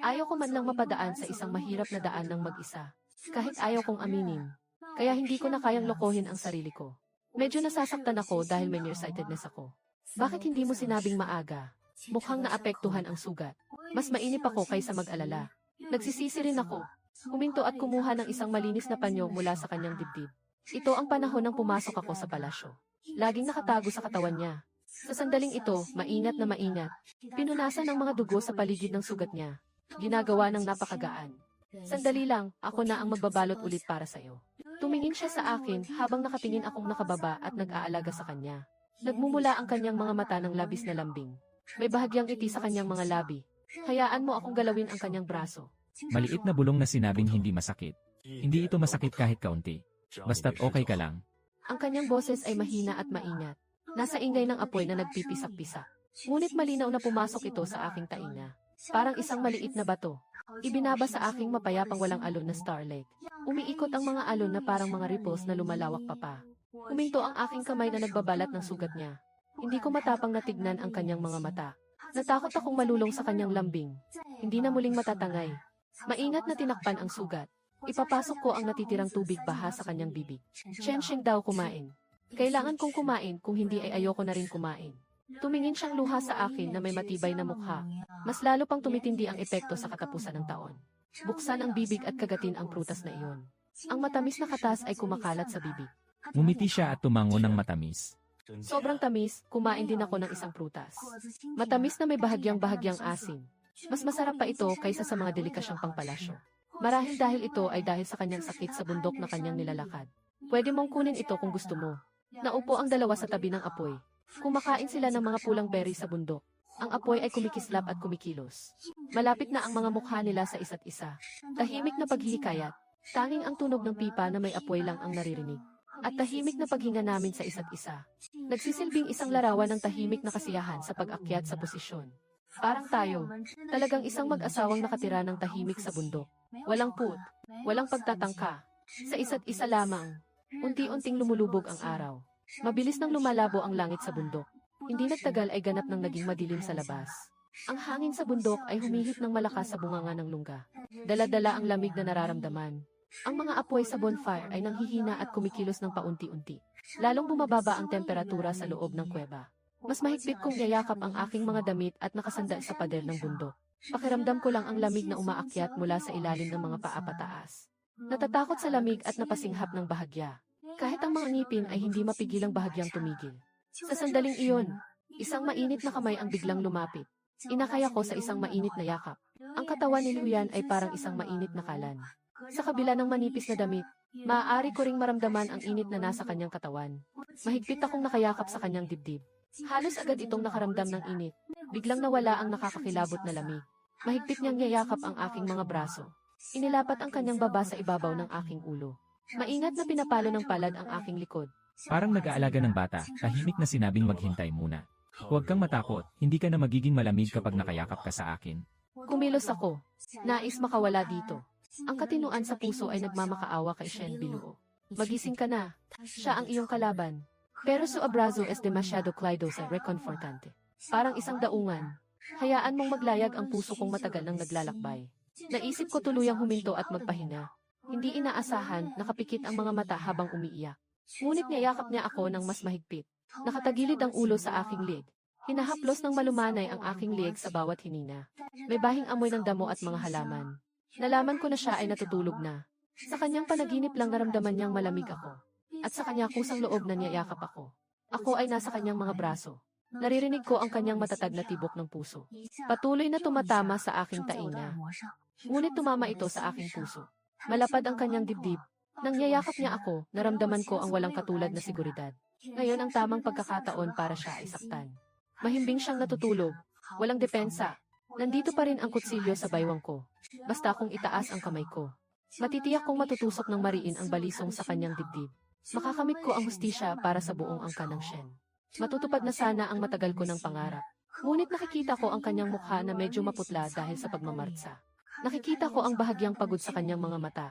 Ayaw ko man lang mapadaan sa isang mahirap na daan ng mag-isa. Kahit ayaw kong aminin. Kaya hindi ko na kayang lokohin ang sarili ko. Medyo nasasaktan ako dahil may nearsightedness ako. Bakit hindi mo sinabing maaga? Mukhang naapektuhan ang sugat. Mas mainip ako kaysa mag-alala. Nagsisisi rin ako. Huminto at kumuha ng isang malinis na panyo mula sa kanyang dibdib. Ito ang panahon nang pumasok ako sa palasyo. Laging nakatago sa katawan niya. Sa sandaling ito, maingat na maingat. Pinunasan ng mga dugo sa paligid ng sugat niya. Ginagawa ng napakagaan. Sandali lang, ako na ang magbabalot ulit para sa'yo. Tumingin siya sa akin habang nakatingin akong nakababa at nag-aalaga sa kanya. Nagmumula ang kanyang mga mata ng labis na lambing. May bahagyang ngiti sa kanyang mga labi. Hayaan mo akong galawin ang kanyang braso. Maliit na bulong na sinabing hindi masakit. Hindi ito masakit kahit kaunti. Basta't okay ka lang. Ang kanyang boses ay mahina at maingat. Nasa ingay ng apoy na nagpipisak-pisak. Ngunit malinaw na pumasok ito sa aking tainga. Parang isang maliit na bato. Ibinaba sa aking mapayapang walang alon na starlight. Umiikot ang mga alon na parang mga ripples na lumalawak pa pa. Huminto ang aking kamay na nagbabalat ng sugat niya. Hindi ko matapang natignan ang kanyang mga mata. Natakot akong malulong sa kanyang lambing. Hindi na muling matatangay. Maingat na tinakpan ang sugat. Ipapasok ko ang natitirang tubig baha sa kanyang bibig. Shensheng daw kumain. Kailangan kong kumain kung hindi ay ayoko na rin kumain. Tumingin siyang luha sa akin na may matibay na mukha. Mas lalo pang tumitindi ang epekto sa katapusan ng taon. Buksan ang bibig at kagatin ang prutas na iyon. Ang matamis na katas ay kumakalat sa bibig. Ngumiti siya at tumango ng matamis. Sobrang tamis, kumain din ako ng isang prutas. Matamis na may bahagyang-bahagyang asin. Mas masarap pa ito kaysa sa mga delikasyong pangpalasyo. Marahil dahil ito ay dahil sa kanyang sakit sa bundok na kanyang nilalakad. Pwede mong kunin ito kung gusto mo. Naupo ang dalawa sa tabi ng apoy. Kumakain sila ng mga pulang berry sa bundok. Ang apoy ay kumikislap at kumikilos. Malapit na ang mga mukha nila sa isa't isa. Tahimik na paghihikayat. Tanging ang tunog ng pipa na may apoy lang ang naririnig. At tahimik na paghinga namin sa isa't isa. Nagsisilbing isang larawan ng tahimik na kasiyahan sa pag-akyat sa posisyon. Parang tayo, talagang isang mag-asawang nakatira ng tahimik sa bundok. Walang put, walang pagtatangka. Sa isa't isa lamang. Unti-unting lumulubog ang araw. Mabilis nang lumalabo ang langit sa bundok. Hindi nagtagal ay ganap nang naging madilim sa labas. Ang hangin sa bundok ay humihit ng malakas sa bunganga ng lungga. Dala-dala ang lamig na nararamdaman. Ang mga apoy sa bonfire ay nanghihina at kumikilos ng paunti-unti. Lalong bumababa ang temperatura sa loob ng kuweba. Mas mahigpit kong yayakap ang aking mga damit at nakasandal sa pader ng bundok. Pakiramdam ko lang ang lamig na umaakyat mula sa ilalim ng mga paa pataas. Natatakot sa lamig at napasinghap ng bahagya. Kahit ang mga ngipin ay hindi mapigilang bahagyang tumigil. Sa sandaling iyon, isang mainit na kamay ang biglang lumapit. Inakay ako sa isang mainit na yakap. Ang katawan ni Luyan ay parang isang mainit na kalan. Sa kabila ng manipis na damit, maaari ko ring maramdaman ang init na nasa kanyang katawan. Mahigpit akong nakayakap sa kanyang dibdib. Halos agad itong nakaramdam ng init. Biglang nawala ang nakakakilabot na lamig. Mahigpit niyang yayakap ang aking mga braso. Inilapat ang kanyang baba sa ibabaw ng aking ulo. Maingat na pinapalo ng palad ang aking likod. Parang nag-aalaga ng bata, tahimik na sinabing maghintay muna. Huwag kang matakot, hindi ka na magiging malamig kapag nakayakap ka sa akin. Kumilos ako. Nais makawala dito. Ang katinuan sa puso ay nagmamakaawa kay Shen Biluo. Magising ka na. Siya ang iyong kalaban. Pero su abrazo es demasiado claido sa reconfortante. Parang isang daungan. Hayaan mong maglayag ang puso kong matagal nang naglalakbay. Naisip ko tuluyang huminto at magpahinga. Hindi inaasahan, nakapikit ang mga mata habang umiiyak. Ngunit niyayakap niya ako ng mas mahigpit. Nakatagilid ang ulo sa aking leg. Hinahaplos ng malumanay ang aking leg sa bawat hinina. May bahing amoy ng damo at mga halaman. Nalaman ko na siya ay natutulog na. Sa kanyang panaginip lang naramdaman niyang malamig ako. At sa kanya kusang loob na niyayakap ako. Ako ay nasa kanyang mga braso. Naririnig ko ang kanyang matatag na tibok ng puso. Patuloy na tumatama sa aking tainga. Ngunit tumama ito sa aking puso. Malapad ang kanyang dibdib. Nang niyayakap niya ako, naramdaman ko ang walang katulad na seguridad. Ngayon ang tamang pagkakataon para siya ay saktan. Mahimbing siyang natutulog. Walang depensa. Nandito pa rin ang kutsilyo sa baywang ko. Basta kung itaas ang kamay ko. Matitiyak kong matutusok ng mariin ang balisong sa kanyang dibdib. Makakamit ko ang hustisya para sa buong angka ng Shen. Matutupad na sana ang matagal ko ng pangarap. Ngunit nakikita ko ang kanyang mukha na medyo maputla dahil sa pagmamartsa. Nakikita ko ang bahagyang pagod sa kanyang mga mata.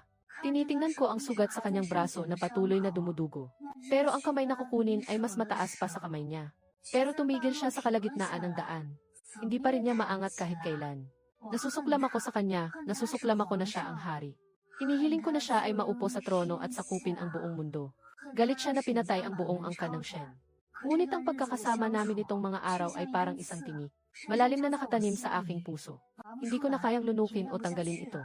Tinitingnan ko ang sugat sa kanyang braso na patuloy na dumudugo. Pero ang kamay na kukunin ay mas mataas pa sa kamay niya. Pero tumigil siya sa kalagitnaan ng daan. Hindi pa rin niya maangat kahit kailan. Nasusuklam ako sa kanya, nasusuklam ako na siya ang hari. Hinihiling ko na siya ay maupo sa trono at sakupin ang buong mundo. Galit siya na pinatay ang buong angka ng Shen. Ngunit ang pagkakasama namin itong mga araw ay parang isang tinik. Malalim na nakatanim sa aking puso. Hindi ko na kayang lunukin o tanggalin ito.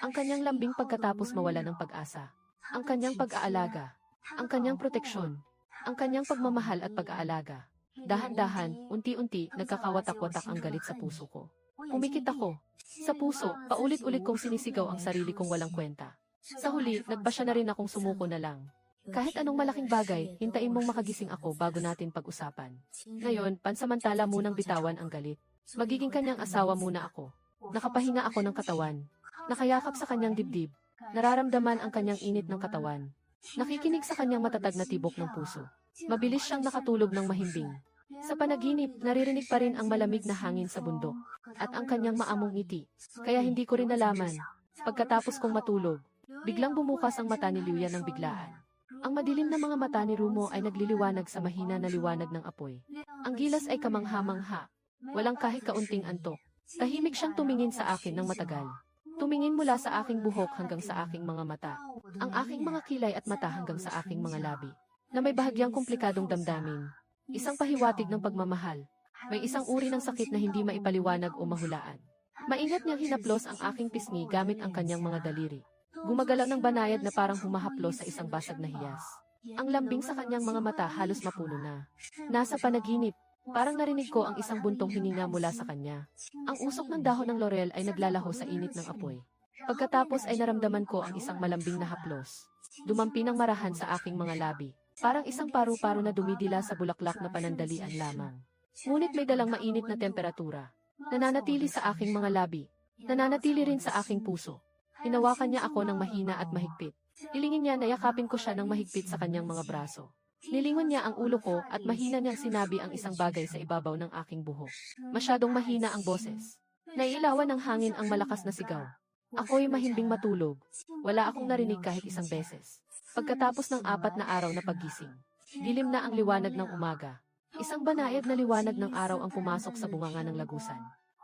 Ang kanyang lambing pagkatapos mawala ng pag-asa. Ang kanyang pag-aalaga. Ang kanyang proteksyon. Ang kanyang pagmamahal at pag-aalaga. Dahan-dahan, unti-unti, nagkakawatak-watak ang galit sa puso ko. Pumikit ako. Sa puso, paulit-ulit kong sinisigaw ang sarili kong walang kwenta. Sa huli, nagpasya na rin akong sumuko na lang. Kahit anong malaking bagay, hintayin mong makagising ako bago natin pag-usapan. Ngayon, pansamantala munang bitawan ang galit. Magiging kanyang asawa muna ako. Nakapahinga ako ng katawan. Nakayakap sa kanyang dibdib. Nararamdaman ang kanyang init ng katawan. Nakikinig sa kanyang matatag na tibok ng puso. Mabilis siyang nakatulog ng mahimbing. Sa panaginip, naririnig pa rin ang malamig na hangin sa bundok. At ang kanyang maamong ngiti. Kaya hindi ko rin nalaman. Pagkatapos kong matulog, biglang bumukas ang mata ni Liuya ng biglaan. Ang madilim na mga mata ni Rumo ay nagliliwanag sa mahina na liwanag ng apoy. Ang gilas ay kamangha-mangha. Walang kahit kaunting antok. Tahimik siyang tumingin sa akin ng matagal. Tumingin mula sa aking buhok hanggang sa aking mga mata. Ang aking mga kilay at mata hanggang sa aking mga labi. Na may bahagyang komplikadong damdamin. Isang pahiwatig ng pagmamahal. May isang uri ng sakit na hindi maipaliwanag o mahulaan. Maingat niyang hinaplos ang aking pisngi gamit ang kanyang mga daliri. Gumagalaw ng banayad na parang humahaplos sa isang basag na hiyas. Ang lambing sa kanyang mga mata halos mapuno na. Nasa panaginip, parang narinig ko ang isang buntong hininga mula sa kanya. Ang usok ng dahon ng laurel ay naglalaho sa init ng apoy. Pagkatapos ay naramdaman ko ang isang malambing na haplos. Dumampi ng marahan sa aking mga labi. Parang isang paru-paro na dumidila sa bulaklak na panandalian lamang. Ngunit may dalang mainit na temperatura. Nananatili sa aking mga labi. Nananatili rin sa aking puso. Hinawakan niya ako ng mahina at mahigpit. Hilingin niya na yakapin ko siya ng mahigpit sa kanyang mga braso. Nilingon niya ang ulo ko at mahina niyang sinabi ang isang bagay sa ibabaw ng aking buhok. Masyadong mahina ang boses. Nailawan ng hangin ang malakas na sigaw. Ako'y mahimbing matulog. Wala akong narinig kahit isang beses. Pagkatapos ng 4 na araw na paggising, dilim na ang liwanag ng umaga. Isang banayad na liwanag ng araw ang pumasok sa bunganga ng lagusan.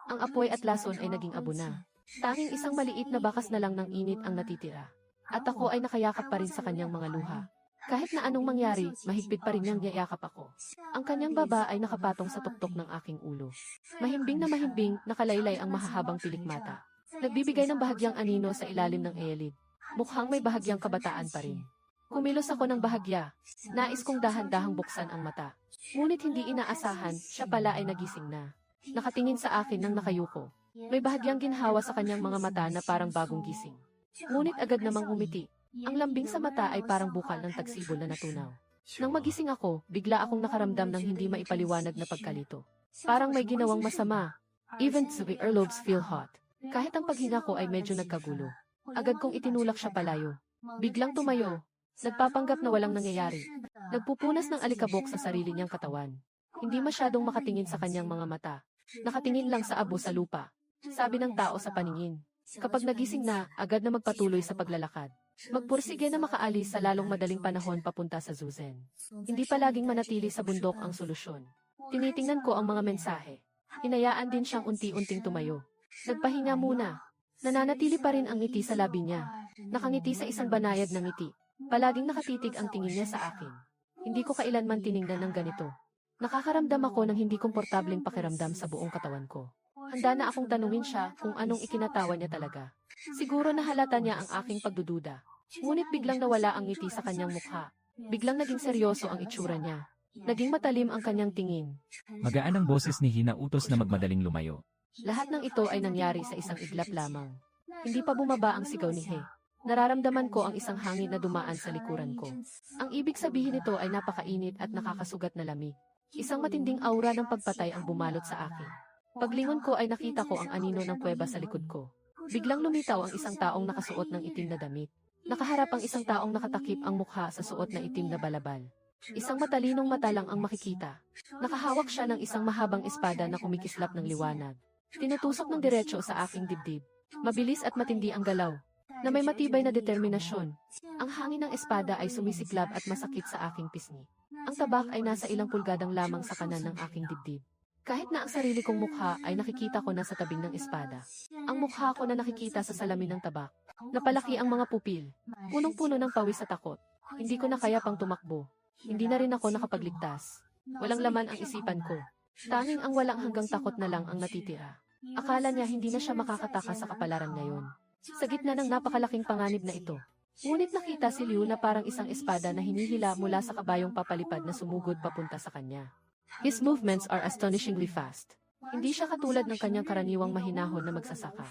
Ang apoy at lason ay naging abo na. Tanging isang maliit na bakas na lang ng init ang natitira. At ako ay nakayakap pa rin sa kanyang mga luha. Kahit na anong mangyari, mahigpit pa rin niyang yayakap ako. Ang kanyang baba ay nakapatong sa tuktok ng aking ulo. Mahimbing na mahimbing, nakalaylay ang mahahabang pilikmata. Nagbibigay ng bahagyang anino sa ilalim ng eyelid. Mukhang may bahagyang kabataan pa rin. Kumilos ako ng bahagya. Nais kong dahan-dahang buksan ang mata. Ngunit hindi inaasahan, siya pala ay nagising na. Nakatingin sa akin ng nakayuko. May bahagyang ginhawa sa kanyang mga mata na parang bagong gising. Ngunit agad namang umiti. Ang lambing sa mata ay parang bukal ng tagsibol na natunaw. Nang magising ako, bigla akong nakaramdam ng hindi maipaliwanag na pagkalito. Parang may ginawang masama. Even the earlobes feel hot. Kahit ang paghinga ko ay medyo nagkagulo. Agad kong itinulak siya palayo. Biglang tumayo. Nagpapanggap na walang nangyayari. Nagpupunas ng alikabok sa sarili niyang katawan. Hindi masyadong makatingin sa kanyang mga mata. Nakatingin lang sa abo sa lupa. Sabi ng tao sa paningin. Kapag nagising na, agad na magpatuloy sa paglalakad. Magpursige na makaalis sa lalong madaling panahon papunta sa Zuzen. Hindi palaging manatili sa bundok ang solusyon. Tinitingnan ko ang mga mensahe. Hinayaan din siyang unti-unting tumayo. Nagpahinga muna. Nananatili pa rin ang ngiti sa labi niya. Nakangiti sa isang banayad na ngiti. Palaging nakatitig ang tingin niya sa akin. Hindi ko kailanman tiningnan ng ganito. Nakakaramdam ako ng hindi komportableng pakiramdam sa buong katawan ko. Handa na akong tanungin siya kung anong ikinatawa niya talaga. Siguro nahalata niya ang aking pagdududa. Ngunit biglang nawala ang ngiti sa kanyang mukha. Biglang naging seryoso ang itsura niya. Naging matalim ang kanyang tingin. Magaan ang boses ni Hina utos na magmadaling lumayo. Lahat ng ito ay nangyari sa isang iglap lamang. Hindi pa bumaba ang sigaw ni He. Nararamdaman ko ang isang hangin na dumaan sa likuran ko. Ang ibig sabihin nito ay napakainit at nakakasugat na lamig. Isang matinding aura ng pagpatay ang bumalot sa akin. Paglingon ko ay nakita ko ang anino ng kuweba sa likod ko. Biglang lumitaw ang isang taong nakasuot ng itim na damit. Nakaharap ang isang taong nakatakip ang mukha sa suot na itim na balabal. Isang matalinong mata lang ang makikita. Nakahawak siya ng isang mahabang espada na kumikislap ng liwanag. Tinutusok ng diretso sa aking dibdib. Mabilis at matindi ang galaw, na may matibay na determinasyon. Ang hangin ng espada ay sumisiklab at masakit sa aking pisngi. Ang tabak ay nasa ilang pulgadang lamang sa kanan ng aking dibdib. Kahit na ang sarili kong mukha ay nakikita ko na sa tabing ng espada. Ang mukha ko na nakikita sa salamin ng tabak. Napalaki ang mga pupil. Punong-puno ng pawis sa takot. Hindi ko na kaya pang tumakbo. Hindi na rin ako nakapagligtas. Walang laman ang isipan ko. Tanging ang walang hanggang takot na lang ang natitira. Akala niya hindi na siya makakataka sa kapalaran ngayon. Sa gitna ng napakalaking panganib na ito. Ngunit nakita si Liu na parang isang espada na hinihila mula sa kabayong papalipad na sumugod papunta sa kanya. His movements are astonishingly fast. Hindi siya katulad ng kanyang karaniwang mahinahon na magsasaka.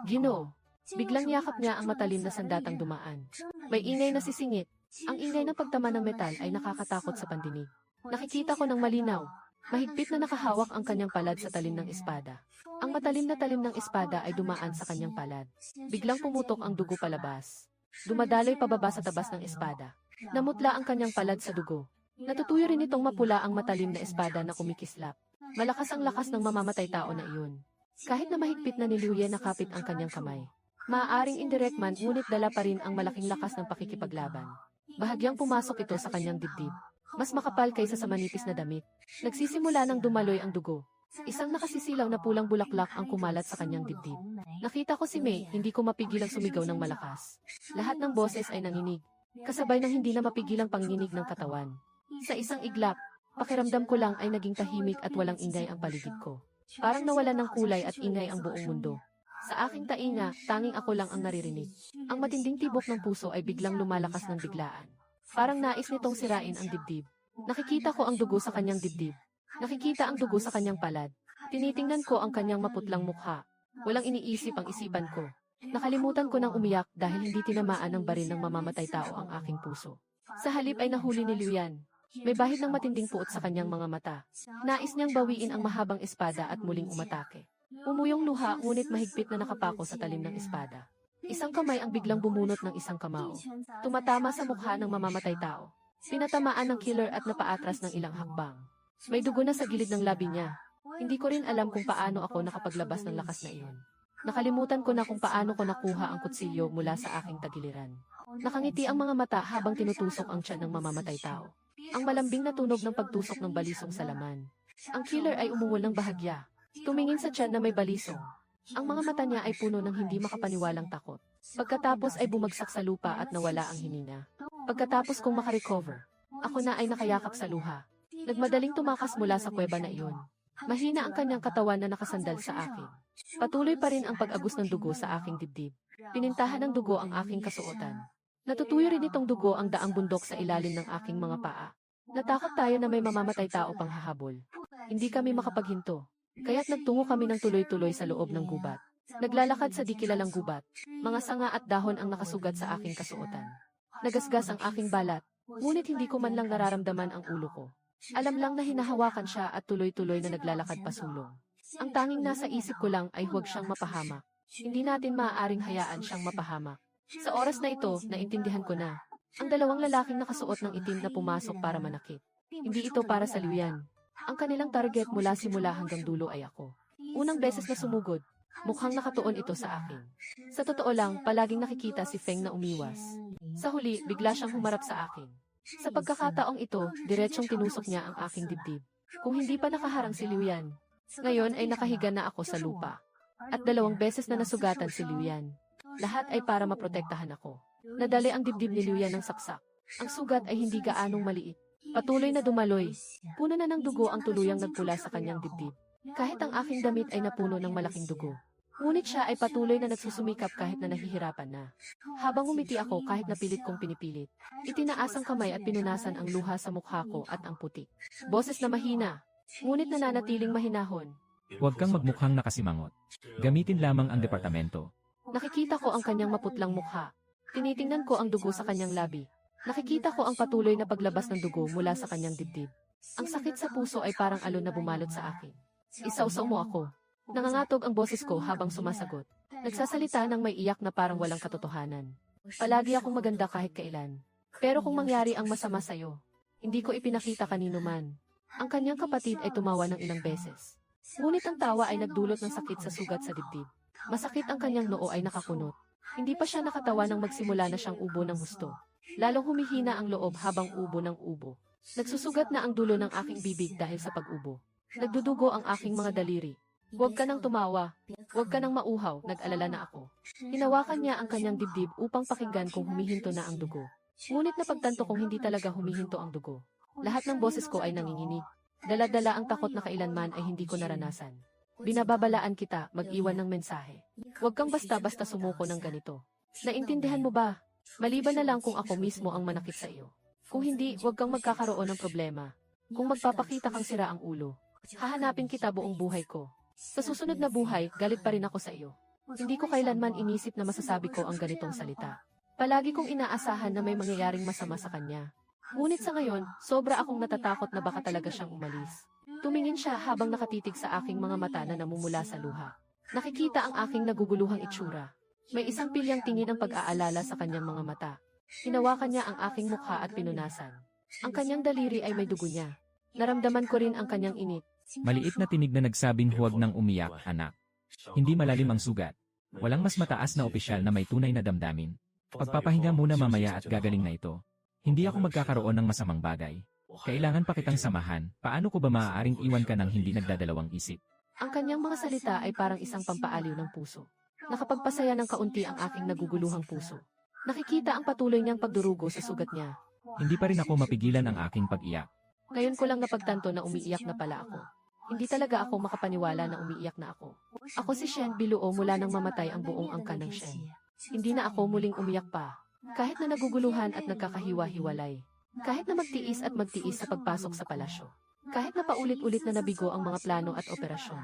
Ginoo. Biglang yakap niya ang matalim na sandatang dumaan. May ingay na sisingit. Ang ingay ng pagtama ng metal ay nakakatakot sa pandinig. Nakikita ko ng malinaw. Mahigpit na nakahawak ang kanyang palad sa talim ng espada. Ang matalim na talim ng espada ay dumaan sa kanyang palad. Biglang pumutok ang dugo palabas. Dumadaloy pababa sa tabas ng espada. Namutla ang kanyang palad sa dugo. Natutuyo rin itong mapula ang matalim na espada na kumikislap. Malakas ang lakas ng mamamatay tao na iyon. Kahit na mahigpit na ni Liu Ye nakapit ang kanyang kamay. Maaaring indirect man ngunit dala pa rin ang malaking lakas ng pakikipaglaban. Bahagyang pumasok ito sa kanyang dibdib. Mas makapal kaysa sa manipis na damit. Nagsisimula ng dumaloy ang dugo. Isang nakasisilaw na pulang bulaklak ang kumalat sa kanyang dibdib. Nakita ko si Mei, hindi ko mapigilang sumigaw ng malakas. Lahat ng boses ay nanginig. Kasabay ng hindi na mapigilang panginginig ng katawan. Sa isang iglap, pakiramdam ko lang ay naging tahimik at walang ingay ang paligid ko. Parang nawalan ng kulay at ingay ang buong mundo. Sa aking tainga, tanging ako lang ang naririnig. Ang matinding tibok ng puso ay biglang lumalakas ng biglaan. Parang nais nitong sirain ang dibdib. Nakikita ko ang dugo sa kanyang dibdib. Nakikita ang dugo sa kanyang palad. Tinitingnan ko ang kanyang maputlang mukha. Walang iniisip ang isipan ko. Nakalimutan ko ng umiyak dahil hindi tinamaan ng baril ng mamamatay tao ang aking puso. Sa halip ay nahuli ni Liu Yan. May bahid ng matinding puot sa kanyang mga mata. Nais niyang bawiin ang mahabang espada at muling umatake. Umuyong luha ngunit mahigpit na nakapako sa talim ng espada. Isang kamay ang biglang bumunot ng isang kamao. Tumatama sa mukha ng mamamatay tao. Pinatamaan ng killer at napaatras ng ilang hakbang. May dugo na sa gilid ng labi niya. Hindi ko rin alam kung paano ako nakapaglabas ng lakas na iyon. Nakalimutan ko na kung paano ko nakuha ang kutsilyo mula sa aking tagiliran. Nakangiti ang mga mata habang tinutusok ang tiyan ng mamamatay tao. Ang malambing na tunog ng pagtusok ng balisong sa laman. Ang killer ay umungol ng bahagya. Tumingin sa tiyan na may balisong. Ang mga mata niya ay puno ng hindi makapaniwalang takot. Pagkatapos ay bumagsak sa lupa at nawala ang hininga. Pagkatapos kong makarecover, ako na ay nakayakap sa luha. Nagmadaling tumakas mula sa kuweba na iyon. Mahina ang kanyang katawan na nakasandal sa akin. Patuloy pa rin ang pag-agos ng dugo sa aking dibdib. Pinintahan ng dugo ang aking kasuotan. Natutuyo rin itong dugo ang daang bundok sa ilalim ng aking mga paa. Natakot tayo na may mamamatay tao pang hahabol. Hindi kami makapaghinto. Kaya't nagtungo kami ng tuloy-tuloy sa loob ng gubat. Naglalakad sa di kilalang gubat. Mga sanga at dahon ang nakasugat sa aking kasuotan. Nagasgas ang aking balat, ngunit hindi ko man lang nararamdaman ang ulo ko. Alam lang na hinahawakan siya at tuloy-tuloy na naglalakad pasulong. Ang tanging nasa isip ko lang ay huwag siyang mapahamak. Hindi natin maaaring hayaan siyang mapahamak. Sa oras na ito, naintindihan ko na. Ang dalawang lalaking nakasuot ng itim na pumasok para manakit. Hindi ito para sa Liu Yan. Ang kanilang target mula simula hanggang dulo ay ako. Unang beses na sumugod, mukhang nakatuon ito sa akin. Sa totoo lang, palaging nakikita si Feng na umiwas. Sa huli, bigla siyang humarap sa akin. Sa pagkakataong ito, diretsyong tinusok niya ang aking dibdib. Kung hindi pa nakaharang si Liu Yan, ngayon ay nakahiga na ako sa lupa. At 2 beses na nasugatan si Liu Yan. Lahat ay para maprotektahan ako. Nadali ang dibdib ni Liu Yan ng saksak. Ang sugat ay hindi gaanong maliit. Patuloy na dumaloy. Puno na ng dugo ang tuluyang nagpula sa kanyang dibdib. Kahit ang aking damit ay napuno ng malaking dugo. Ngunit siya ay patuloy na nagsusumikap kahit na nahihirapan na. Habang umiti ako kahit na pilit kong pinipilit, itinaas ang kamay at pinunasan ang luha sa mukha ko at ang putik. Boses na mahina, ngunit nananatiling mahinahon. Huwag kang magmukhang nakasimangot. Gamitin lamang ang departamento. Nakikita ko ang kanyang maputlang mukha. Tinitingnan ko ang dugo sa kanyang labi. Nakikita ko ang patuloy na paglabas ng dugo mula sa kanyang dibdib. Ang sakit sa puso ay parang alon na bumalot sa akin. Isausaw mo ako. Nangangatog ang boses ko habang sumasagot. Nagsasalita ng may iyak na parang walang katotohanan. Palagi akong maganda kahit kailan. Pero kung mangyari ang masama sa'yo, hindi ko ipinakita kanino man. Ang kanyang kapatid ay tumawa ng ilang beses. Ngunit ang tawa ay nagdulot ng sakit sa sugat sa dibdib. Masakit ang kanyang noo ay nakakunot. Hindi pa siya nakatawa nang magsimula na siyang ubo ng husto. Lalong humihina ang loob habang ubo ng ubo. Nagsusugat na ang dulo ng aking bibig dahil sa pag-ubo. Nagdudugo ang aking mga daliri. Huwag ka nang tumawa. Huwag ka nang mauhaw, nag-alala na ako. Hinawakan niya ang kanyang dibdib upang pakinggan kung humihinto na ang dugo. Ngunit napagtanto kong hindi talaga humihinto ang dugo. Lahat ng boses ko ay nanginginig. Dala-dala ang takot na kailanman ay hindi ko naranasan. Binababalaan kita, mag-iwan ng mensahe. Huwag kang basta-basta sumuko ng ganito. Naintindihan mo ba? Maliban na lang kung ako mismo ang manakit sa iyo. Kung hindi, huwag kang magkakaroon ng problema. Kung magpapakita kang sira ang ulo, hahanapin kita buong buhay ko. Sa susunod na buhay, galit pa rin ako sa iyo. Hindi ko kailanman inisip na masasabi ko ang ganitong salita. Palagi kong inaasahan na may mangyayaring masama sa kanya. Ngunit sa ngayon, sobra akong natatakot na baka talaga siyang umalis. Tumingin siya habang nakatitig sa aking mga mata na namumula sa luha. Nakikita ang aking naguguluhang itsura. May isang pilyang tingin ang pag-aalala sa kanyang mga mata. Hinawakan niya ang aking mukha at pinunasan. Ang kanyang daliri ay may dugo niya. Naramdaman ko rin ang kanyang init. Maliit na tinig na nagsabing huwag nang umiyak, anak. Hindi malalim ang sugat. Walang mas mataas na opisyal na may tunay na damdamin. Pagpapahinga muna mamaya at gagaling na ito. Hindi ako magkakaroon ng masamang bagay. Kailangan pa kitang samahan. Paano ko ba maaaring iwan ka ng hindi nagdadalawang isip? Ang kanyang mga salita ay parang isang pampaaliw ng puso. Nakapagpasaya ng kaunti ang aking naguguluhang puso. Nakikita ang patuloy niyang pagdurugo sa sugat niya. Hindi pa rin ako mapigilan ang aking pag-iyak. Ngayon ko lang napagtanto na umiiyak na pala ako. Hindi talaga ako makapaniwala na umiiyak na ako. Ako si Shen Biluo mula nang mamatay ang buong angkan ng Shen. Hindi na ako muling umiyak pa. Kahit na naguguluhan at nagkakahiwa-hiwalay. Kahit na magtiis at magtiis sa pagpasok sa palasyo. Kahit na paulit-ulit na nabigo ang mga plano at operasyon.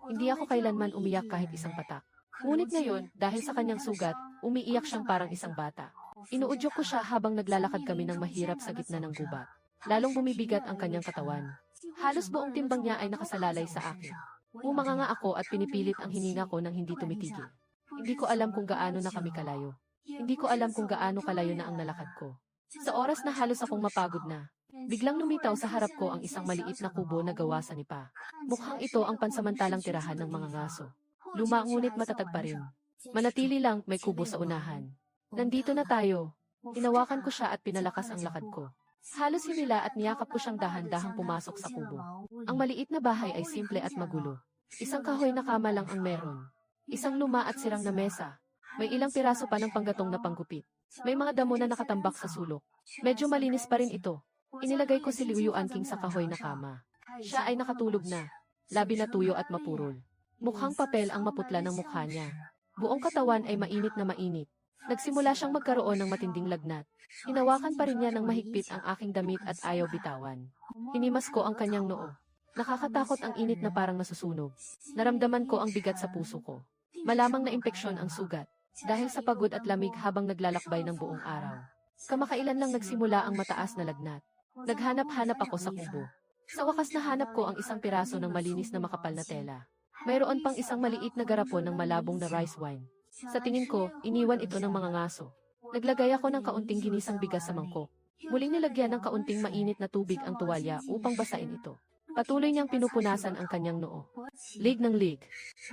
Hindi ako kailanman umiyak kahit isang patak. Ngunit ngayon, dahil sa kanyang sugat, umiiyak siyang parang isang bata. Inuudyok ko siya habang naglalakad kami ng mahirap sa gitna ng gubat. Lalong bumibigat ang kanyang katawan. Halos buong timbang niya ay nakasalalay sa akin. Umanganga ako at pinipilit ang hininga ko nang hindi tumitigil. Hindi ko alam kung gaano na kami kalayo. Hindi ko alam kung gaano kalayo na ang nalakad ko. Sa oras na halos akong mapagod na, biglang lumitaw sa harap ko ang isang maliit na kubo na gawa sa nipa. Mukhang ito ang pansamantalang tirahan ng mga ngaso. Luma ngunit matatag pa rin. Manatili lang, may kubo sa unahan. Nandito na tayo. Hinawakan ko siya at pinalakas ang lakad ko. Halos hinila at niyakap ko siyang dahan-dahang pumasok sa kubo. Ang maliit na bahay ay simple at magulo. Isang kahoy na kama lang ang meron. Isang luma at sirang na mesa. May ilang piraso pa ng panggatong na panggupit. May mga damo na nakatambak sa sulok. Medyo malinis pa rin ito. Inilagay ko si Liu Yuan King sa kahoy na kama. Siya ay nakatulog na. Labi na tuyo at mapurol. Mukhang papel ang maputla ng mukha niya. Buong katawan ay mainit na mainit. Nagsimula siyang magkaroon ng matinding lagnat. Hinawakan pa rin niya ng mahigpit ang aking damit at ayaw bitawan. Hinimas ko ang kanyang noo. Nakakatakot ang init na parang nasusunog. Naramdaman ko ang bigat sa puso ko. Malamang na impeksyon ang sugat. Dahil sa pagod at lamig habang naglalakbay ng buong araw. Kamakailan lang nagsimula ang mataas na lagnat. Naghanap-hanap ako sa kubo. Sa wakas nahanap ko ang isang piraso ng malinis na makapal na tela. Mayroon pang isang maliit na garapon ng malabong na rice wine. Sa tingin ko, iniwan ito ng mga ngaso. Naglagay ako ng kaunting ginisang bigas sa mangkok. Muling nilagyan ng kaunting mainit na tubig ang tuwalya upang basain ito. Patuloy niyang pinupunasan ang kanyang noo. Lig ng lig.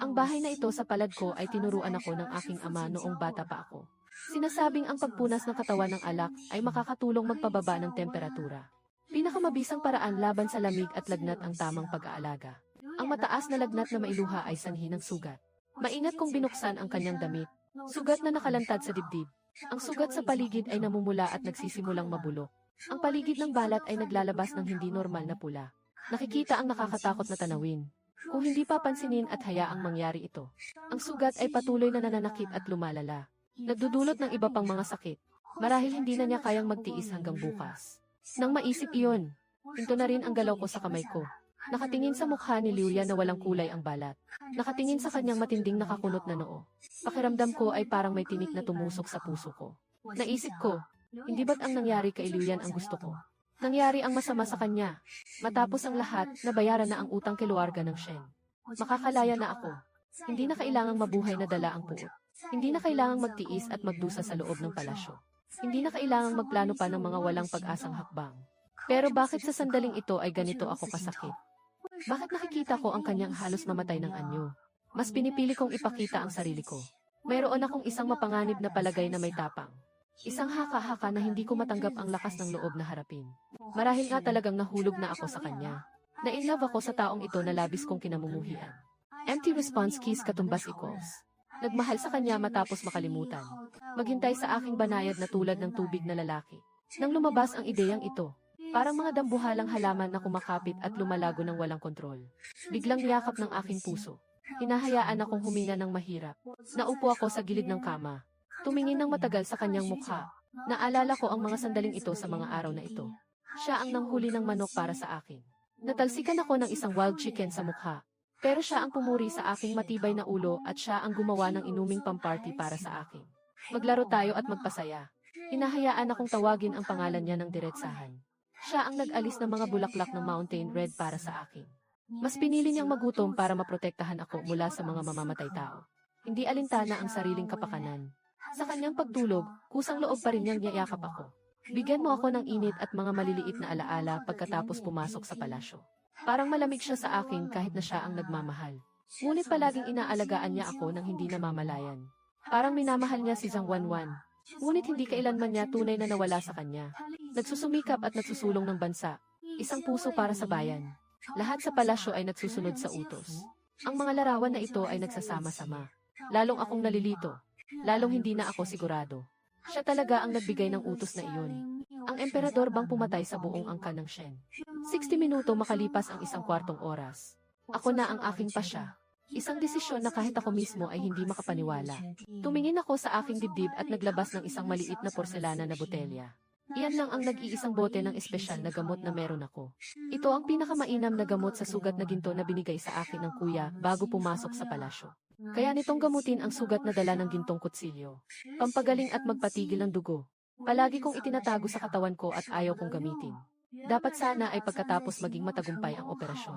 Ang bahay na ito sa palad ko ay tinuruan ako ng aking ama noong bata pa ako. Sinasabing ang pagpunas ng katawan ng alak ay makakatulong magpababa ng temperatura. Pinakamabisang paraan laban sa lamig at lagnat ang tamang pag-aalaga. Ang mataas na lagnat na mailuha ay sanhi ng sugat. Maingat kong binuksan ang kanyang damit. Sugat na nakalantad sa dibdib. Ang sugat sa paligid ay namumula at nagsisimulang mabulok. Ang paligid ng balat ay naglalabas ng hindi normal na pula. Nakikita ang nakakatakot na tanawin. Kung hindi papansinin at hayaang mangyari ito, ang sugat ay patuloy na nananakit at lumalala. Nagdudulot ng iba pang mga sakit. Marahil hindi na niya kayang magtiis hanggang bukas. Nang maisip iyon, hinto na rin ang galaw ko sa kamay ko. Nakatingin sa mukha ni Liuya na walang kulay ang balat. Nakatingin sa kanyang matinding nakakunot na noo. Pakiramdam ko ay parang may tinik na tumusok sa puso ko. Naisip ko, hindi ba't ang nangyari kay Liuyan ang gusto ko? Nangyari ang masama sa kanya. Matapos ang lahat, nabayaran na ang utang kay Luarga ng Shen. Makakalaya na ako. Hindi na kailangang mabuhay na dala ang puot. Hindi na kailangang magtiis at magdusa sa loob ng palasyo. Hindi na kailangang magplano pa ng mga walang pag-asang hakbang. Pero bakit sa sandaling ito ay ganito ako kasakit? Bakit nakikita ko ang kanyang halos mamatay ng anyo? Mas pinipili kong ipakita ang sarili ko. Mayroon akong isang mapanganib na palagay na may tapang. Isang haka-haka na hindi ko matanggap ang lakas ng loob na harapin. Marahil nga talagang nahulog na ako sa kanya. Na-inlove ako sa taong ito na labis kong kinamumuhian. Empty response keys katumbas equals. Nagmahal sa kanya matapos makalimutan. Maghintay sa aking banayad na tulad ng tubig na lalaki. Nang lumabas ang ideyang ito, parang mga dambuhalang halaman na kumakapit at lumalago ng walang kontrol. Biglang niyakap ng aking puso. Hinahayaan akong huminga ng mahirap. Naupo ako sa gilid ng kama. Tumingin ng matagal sa kanyang mukha. Naalala ko ang mga sandaling ito sa mga araw na ito. Siya ang nanghuli ng manok para sa akin. Natalsikan ako ng isang wild chicken sa mukha. Pero siya ang pumuri sa aking matibay na ulo at siya ang gumawa ng inuming pamparty para sa akin. Maglaro tayo at magpasaya. Hinahayaan akong tawagin ang pangalan niya ng diretsahan. Siya ang nag-alis ng mga bulaklak ng Mountain Red para sa akin. Mas pinili niyang magutom para maprotektahan ako mula sa mga mamamatay tao. Hindi alintana ang sariling kapakanan. Sa kanyang pagtulog, kusang loob pa rin niyang niyayakap ako. Bigyan mo ako ng init at mga maliliit na alaala pagkatapos pumasok sa palasyo. Parang malamig siya sa akin kahit na siya ang nagmamahal. Ngunit palaging inaalagaan niya ako nang hindi namamalayan. Parang minamahal niya si Zhang Wanwan. Ngunit hindi kailanman niya tunay na nawala sa kanya. Nagsusumikap at nagsusulong ng bansa. Isang puso para sa bayan. Lahat sa palasyo ay nagsusunod sa utos. Ang mga larawan na ito ay nagsasama-sama. Lalong akong nalilito. Lalong hindi na ako sigurado. Siya talaga ang nagbigay ng utos na iyon. Ang emperador bang pumatay sa buong angka ng Shen? 60 minuto makalipas ang isang kwartong oras. Ako na ang aking pasya. Isang desisyon na kahit ako mismo ay hindi makapaniwala. Tumingin ako sa aking dibdib at naglabas ng isang maliit na porselana na botelya. Iyan lang ang nag-iisang bote ng espesyal na gamot na meron ako. Ito ang pinakamainam na gamot sa sugat na ginto na binigay sa akin ng kuya bago pumasok sa palasyo. Kaya nitong gamutin ang sugat na dala ng gintong kutsilyo. Pampagaling at magpatigil ng dugo. Palagi kong itinatago sa katawan ko at ayaw kong gamitin. Dapat sana ay pagkatapos maging matagumpay ang operasyon.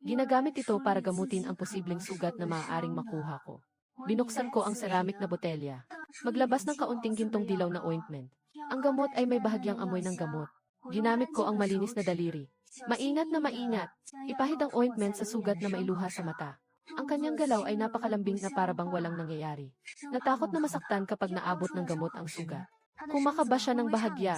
Ginagamit ito para gamutin ang posibleng sugat na maaaring makuha ko. Binuksan ko ang ceramic na botelya. Maglabas ng kaunting gintong dilaw na ointment. Ang gamot ay may bahagyang amoy ng gamot. Ginamit ko ang malinis na daliri. Maingat na maingat. Ipahid ang ointment sa sugat na mailuha sa mata. Ang kanyang galaw ay napakalambing na parabang walang nangyayari. Natakot na masaktan kapag naabot ng gamot ang sugat. Kumakaba siya ng bahagya.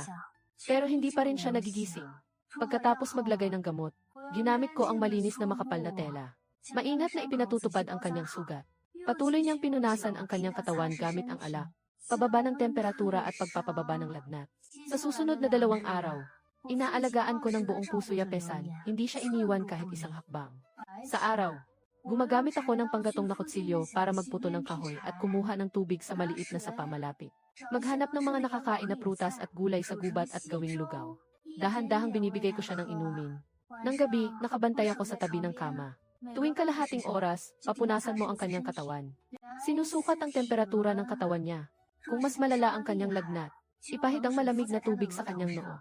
Pero hindi pa rin siya nagigising. Pagkatapos maglagay ng gamot, ginamit ko ang malinis na makapal na tela. Maingat na ipinatutupad ang kanyang sugat. Patuloy niyang pinunasan ang kanyang katawan gamit ang alak, pababa ng temperatura at pagpapababa ng lagnat. Sa susunod na 2 araw, inaalagaan ko ng buong puso yapesan, hindi siya iniwan kahit isang hakbang. Sa araw, gumagamit ako ng panggatong na kutsilyo para magputo ng kahoy at kumuha ng tubig sa maliit na sapa malapit. Maghanap ng mga nakakain na prutas at gulay sa gubat at gawing lugaw. Dahan-dahang binibigay ko siya ng inumin. Nang gabi, nakabantay ako sa tabi ng kama. Tuwing kalahating oras, papunasan mo ang kanyang katawan. Sinusukat ang temperatura ng katawan niya. Kung mas malala ang kanyang lagnat, ipahid ang malamig na tubig sa kanyang noo.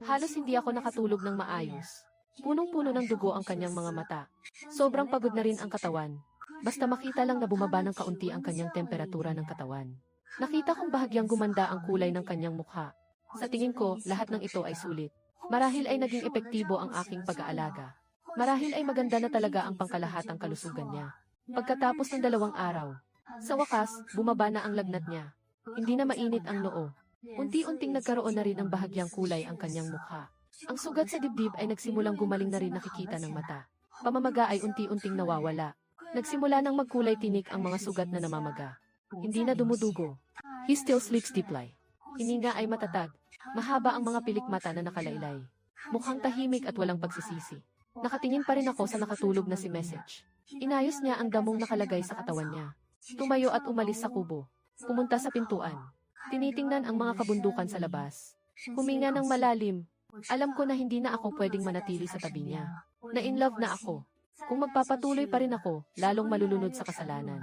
Halos hindi ako nakatulog ng maayos. Punong-puno ng dugo ang kanyang mga mata. Sobrang pagod na rin ang katawan. Basta makita lang na bumaba ng kaunti ang kanyang temperatura ng katawan. Nakita kong bahagyang gumanda ang kulay ng kanyang mukha. Sa tingin ko, lahat ng ito ay sulit. Marahil ay naging epektibo ang aking pag-aalaga. Marahil ay maganda na talaga ang pangkalahatang kalusugan niya. Pagkatapos ng 2 araw, sa wakas, bumaba na ang lagnat niya. Hindi na mainit ang noo. Unti-unting nagkaroon na rin ng bahagyang kulay ang kanyang mukha. Ang sugat sa dibdib ay nagsimulang gumaling na rin nakikita ng mata. Pamamaga ay unti-unting nawawala. Nagsimula nang magkulay tinik ang mga sugat na namamaga. Hindi na dumudugo. He still sleeps deeply. Hininga ay matatag. Mahaba ang mga pilik mata na nakalaylay. Mukhang tahimik at walang pagsisisi. Nakatingin pa rin ako sa nakatulog na si Message. Inayos niya ang damong nakalagay sa katawan niya. Tumayo at umalis sa kubo. Pumunta sa pintuan. Tinitingnan ang mga kabundukan sa labas. Huminga ng malalim. Alam ko na hindi na ako pwedeng manatili sa tabi niya. Na-in-love na ako. Kung magpapatuloy pa rin ako, lalong malulunod sa kasalanan.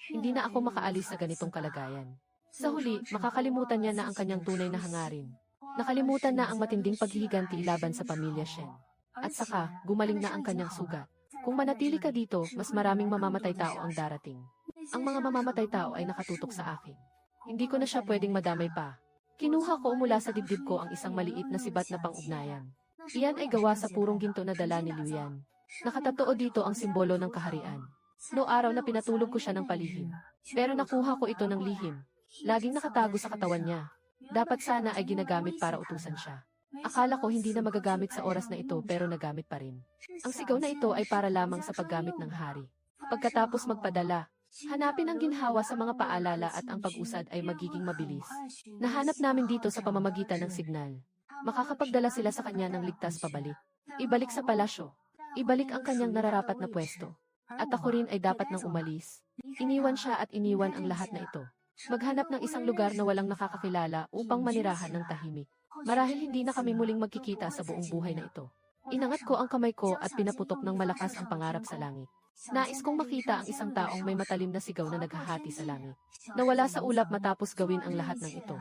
Hindi na ako makaalis sa ganitong kalagayan. Sa huli, makakalimutan niya na ang kanyang tunay na hangarin. Nakalimutan na ang matinding paghihiganti laban sa pamilya Shen. At saka, gumaling na ang kanyang sugat. Kung manatili ka dito, mas maraming mamamatay tao ang darating. Ang mga mamamatay tao ay nakatutok sa akin. Hindi ko na siya pwedeng madamay pa. Kinuha ko mula sa dibdib ko ang isang maliit na sibat na pang-ugnayan. Iyan ay gawa sa purong ginto na dala ni Liu Yan. Nakatatoo dito ang simbolo ng kaharian. No araw na pinatulog ko siya ng palihim. Pero nakuha ko ito ng lihim. Laging nakatago sa katawan niya. Dapat sana ay ginagamit para utusan siya. Akala ko hindi na magagamit sa oras na ito pero nagamit pa rin. Ang sigaw na ito ay para lamang sa paggamit ng hari. Pagkatapos magpadala, hanapin ang ginhawa sa mga paalala at ang pag-usad ay magiging mabilis. Nahanap namin dito sa pamamagitan ng signal. Makakapagdala sila sa kanya ng ligtas pabalik. Ibalik sa palasyo. Ibalik ang kanyang nararapat na pwesto. At ako rin ay dapat nang umalis. Iniwan siya at iniwan ang lahat na ito. Maghanap ng isang lugar na walang nakakakilala upang manirahan ng tahimik. Marahil hindi na kami muling magkikita sa buong buhay na ito. Inangat ko ang kamay ko at pinaputok ng malakas ang pangarap sa langit. Nais kong makita ang isang taong may matalim na sigaw na naghahati sa langit. Nawala sa ulap matapos gawin ang lahat ng ito.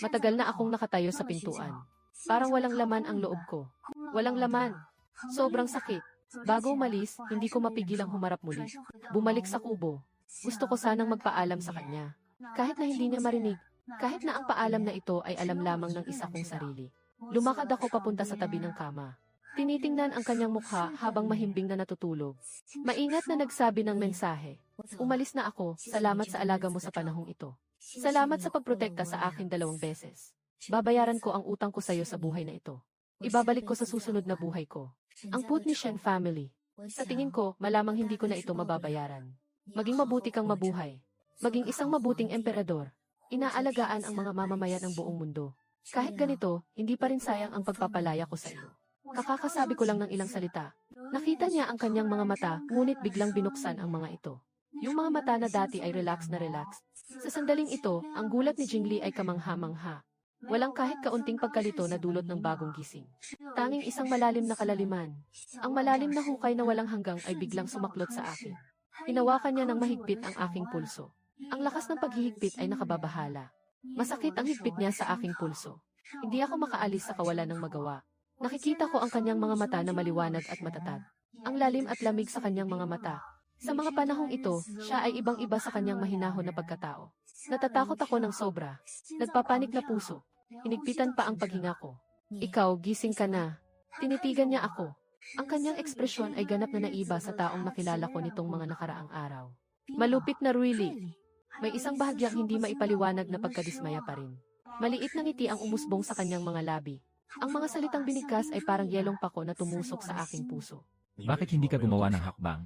Matagal na akong nakatayo sa pintuan. Parang walang laman ang loob ko. Walang laman. Sobrang sakit. Bago umalis, hindi ko mapigil ang humarap muli. Bumalik sa kubo. Gusto ko sanang magpaalam sa kanya. Kahit na hindi niya marinig, kahit na ang paalam na ito ay alam lamang ng isa kong sarili. Lumakad ako papunta sa tabi ng kama. Tinitingnan ang kanyang mukha habang mahimbing na natutulog. Maingat na nagsabi ng mensahe. Umalis na ako, salamat sa alaga mo sa panahong ito. Salamat sa pagprotekta sa akin 2 beses. Babayaran ko ang utang ko sa iyo sa buhay na ito. Ibabalik ko sa susunod na buhay ko. Ang Put ni Shen family. Sa tingin ko, malamang hindi ko na ito mababayaran. Maging mabuti kang mabuhay. Maging isang mabuting emperador. Inaalagaan ang mga mamamayan ng buong mundo. Kahit ganito, hindi pa rin sayang ang pagpapalaya ko sa iyo. Kakakasabi ko lang ng ilang salita. Nakita niya ang kanyang mga mata, ngunit biglang binuksan ang mga ito. Yung mga mata na dati ay relax na relax. Sa sandaling ito, ang gulat ni Jingli ay kamangha-mangha. Walang kahit kaunting pagkalito na dulot ng bagong gising. Tanging isang malalim na kalaliman. Ang malalim na hukay na walang hanggang ay biglang sumaklot sa akin. Hinawakan niya ng mahigpit ang aking pulso. Ang lakas ng paghihigpit ay nakababahala. Masakit ang higpit niya sa aking pulso. Hindi ako makaalis sa kawalan ng magawa. Nakikita ko ang kanyang mga mata na maliwanag at matatag. Ang lalim at lamig sa kanyang mga mata. Sa mga panahong ito, siya ay ibang-iba sa kanyang mahinahon na pagkatao. Natatakot ako ng sobra. Nagpapanik na puso. Hinigpitan pa ang paghinga ko. Ikaw, gising ka na. Tinitigan niya ako. Ang kanyang ekspresyon ay ganap na naiba sa taong nakilala ko nitong mga nakaraang araw. Malupit na really. May isang bahagyang hindi maipaliwanag na pagkadismaya pa rin. Maliit na ngiti ang umusbong sa kanyang mga labi. Ang mga salitang binigkas ay parang yelong pako na tumusok sa aking puso. Bakit hindi ka gumawa ng hakbang?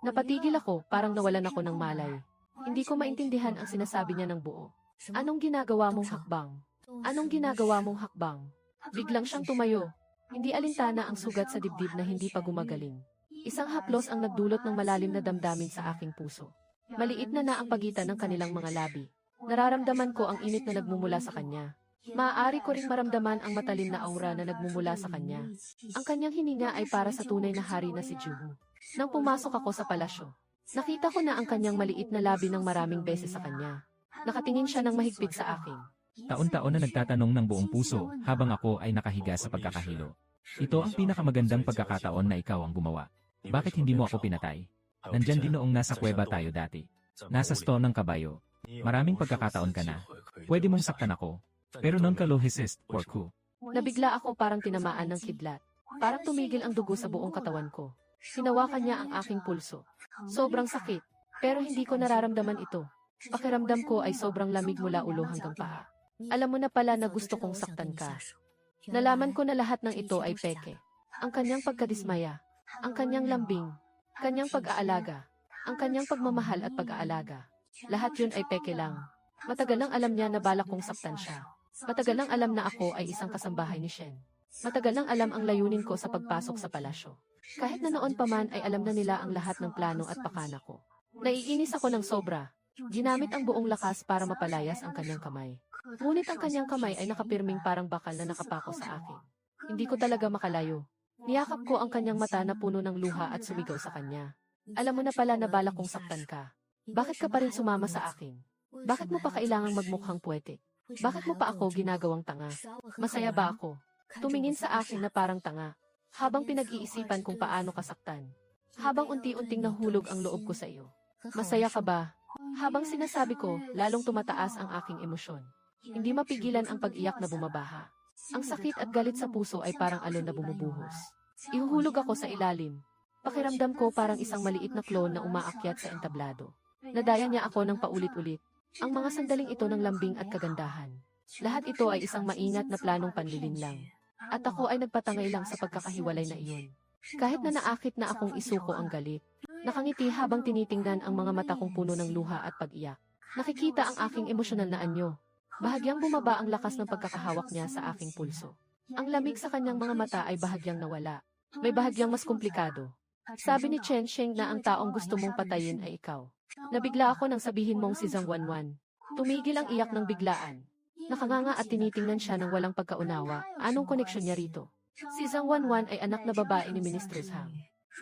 Napatigil ako, parang nawalan ako ng malay. Hindi ko maintindihan ang sinasabi niya ng buo. Anong ginagawa mong hakbang? Anong ginagawa mong hakbang? Biglang siyang tumayo. Hindi alintana ang sugat sa dibdib na hindi pa gumagaling. Isang haplos ang nagdulot ng malalim na damdamin sa aking puso. Maliit na ang pagitan ng kanilang mga labi. Nararamdaman ko ang init na nagmumula sa kanya. Maaari ko ring maramdaman ang matalim na aura na nagmumula sa kanya. Ang kanyang hininga ay para sa tunay na hari na si Juhu. Nang pumasok ako sa palasyo, nakita ko na ang kanyang maliit na labi ng maraming beses sa kanya. Nakatingin siya ng mahigpit sa akin. Taon-taon na nagtatanong ng buong puso habang ako ay nakahiga sa pagkakahilo. Ito ang pinakamagandang pagkakataon na ikaw ang gumawa. Bakit hindi mo ako pinatay? Nandyan din noong nasa kuweba tayo dati. Nasa stall ng kabayo. Maraming pagkakataon ka na. Pwede mong saktan ako. Pero non ka lohisist, porku. Nabigla ako parang tinamaan ng kidlat. Parang tumigil ang dugo sa buong katawan ko. Hinawakan niya ang aking pulso. Sobrang sakit, pero hindi ko nararamdaman ito. Pakiramdam ko ay sobrang lamig mula ulo hanggang paa. Alam mo na pala na gusto kong saktan ka. Nalaman ko na lahat ng ito ay peke. Ang kanyang pagkadismaya, ang kanyang lambing, kanyang pag-aalaga, ang kanyang pagmamahal at pag-aalaga. Lahat yun ay peke lang. Matagal nang alam niya na balak kong saktan siya. Matagal nang alam na ako ay isang kasambahay ni Shen. Matagal nang alam ang layunin ko sa pagpasok sa palasyo. Kahit na noon pa man ay alam na nila ang lahat ng plano at pakana ko. Naiinis ako ng sobra. Ginamit ang buong lakas para mapalayas ang kanyang kamay. Ngunit ang kanyang kamay ay nakapirming parang bakal na nakapako sa akin. Hindi ko talaga makalayo. Niyakap ko ang kanyang mata na puno ng luha at sumigaw sa kanya. Alam mo na pala na balak kong saktan ka. Bakit ka pa rin sumama sa akin? Bakit mo pa kailangang magmukhang puwete? Bakit mo pa ako ginagawang tanga? Masaya ba ako? Tumingin sa akin na parang tanga. Habang pinag-iisipan kung paano kasaktan. Habang unti-unting nahulog ang loob ko sa iyo. Masaya ka ba? Habang sinasabi ko, lalong tumataas ang aking emosyon. Hindi mapigilan ang pag-iyak na bumabaha. Ang sakit at galit sa puso ay parang alon na bumubuhos. Ihuhulog ako sa ilalim. Pakiramdam ko parang isang maliit na klon na umaakyat sa entablado. Nadaya niya ako ng paulit-ulit. Ang mga sandaling ito ng lambing at kagandahan. Lahat ito ay isang maingat na planong panlilinlang. At ako ay nagpatangay lang sa pagkakahiwalay na iyon. Kahit na naakit na akong isuko ang galit. Nakangiti habang tinitingnan ang mga mata kong puno ng luha at pag-iyak. Nakikita ang aking emosyonal na anyo. Bahagyang bumaba ang lakas ng pagkakahawak niya sa aking pulso. Ang lamig sa kanyang mga mata ay bahagyang nawala. May bahagyang mas komplikado. Sabi ni Chen Sheng na ang taong gusto mong patayin ay ikaw. Nabigla ako nang sabihin mong si Zhang Wanwan. Tumigil ang iyak ng biglaan. Nakanganga at tinitingnan siya ng walang pagkaunawa. Anong koneksyon niya rito? Si Zhang Wanwan ay anak na babae ni Ministro Zhang.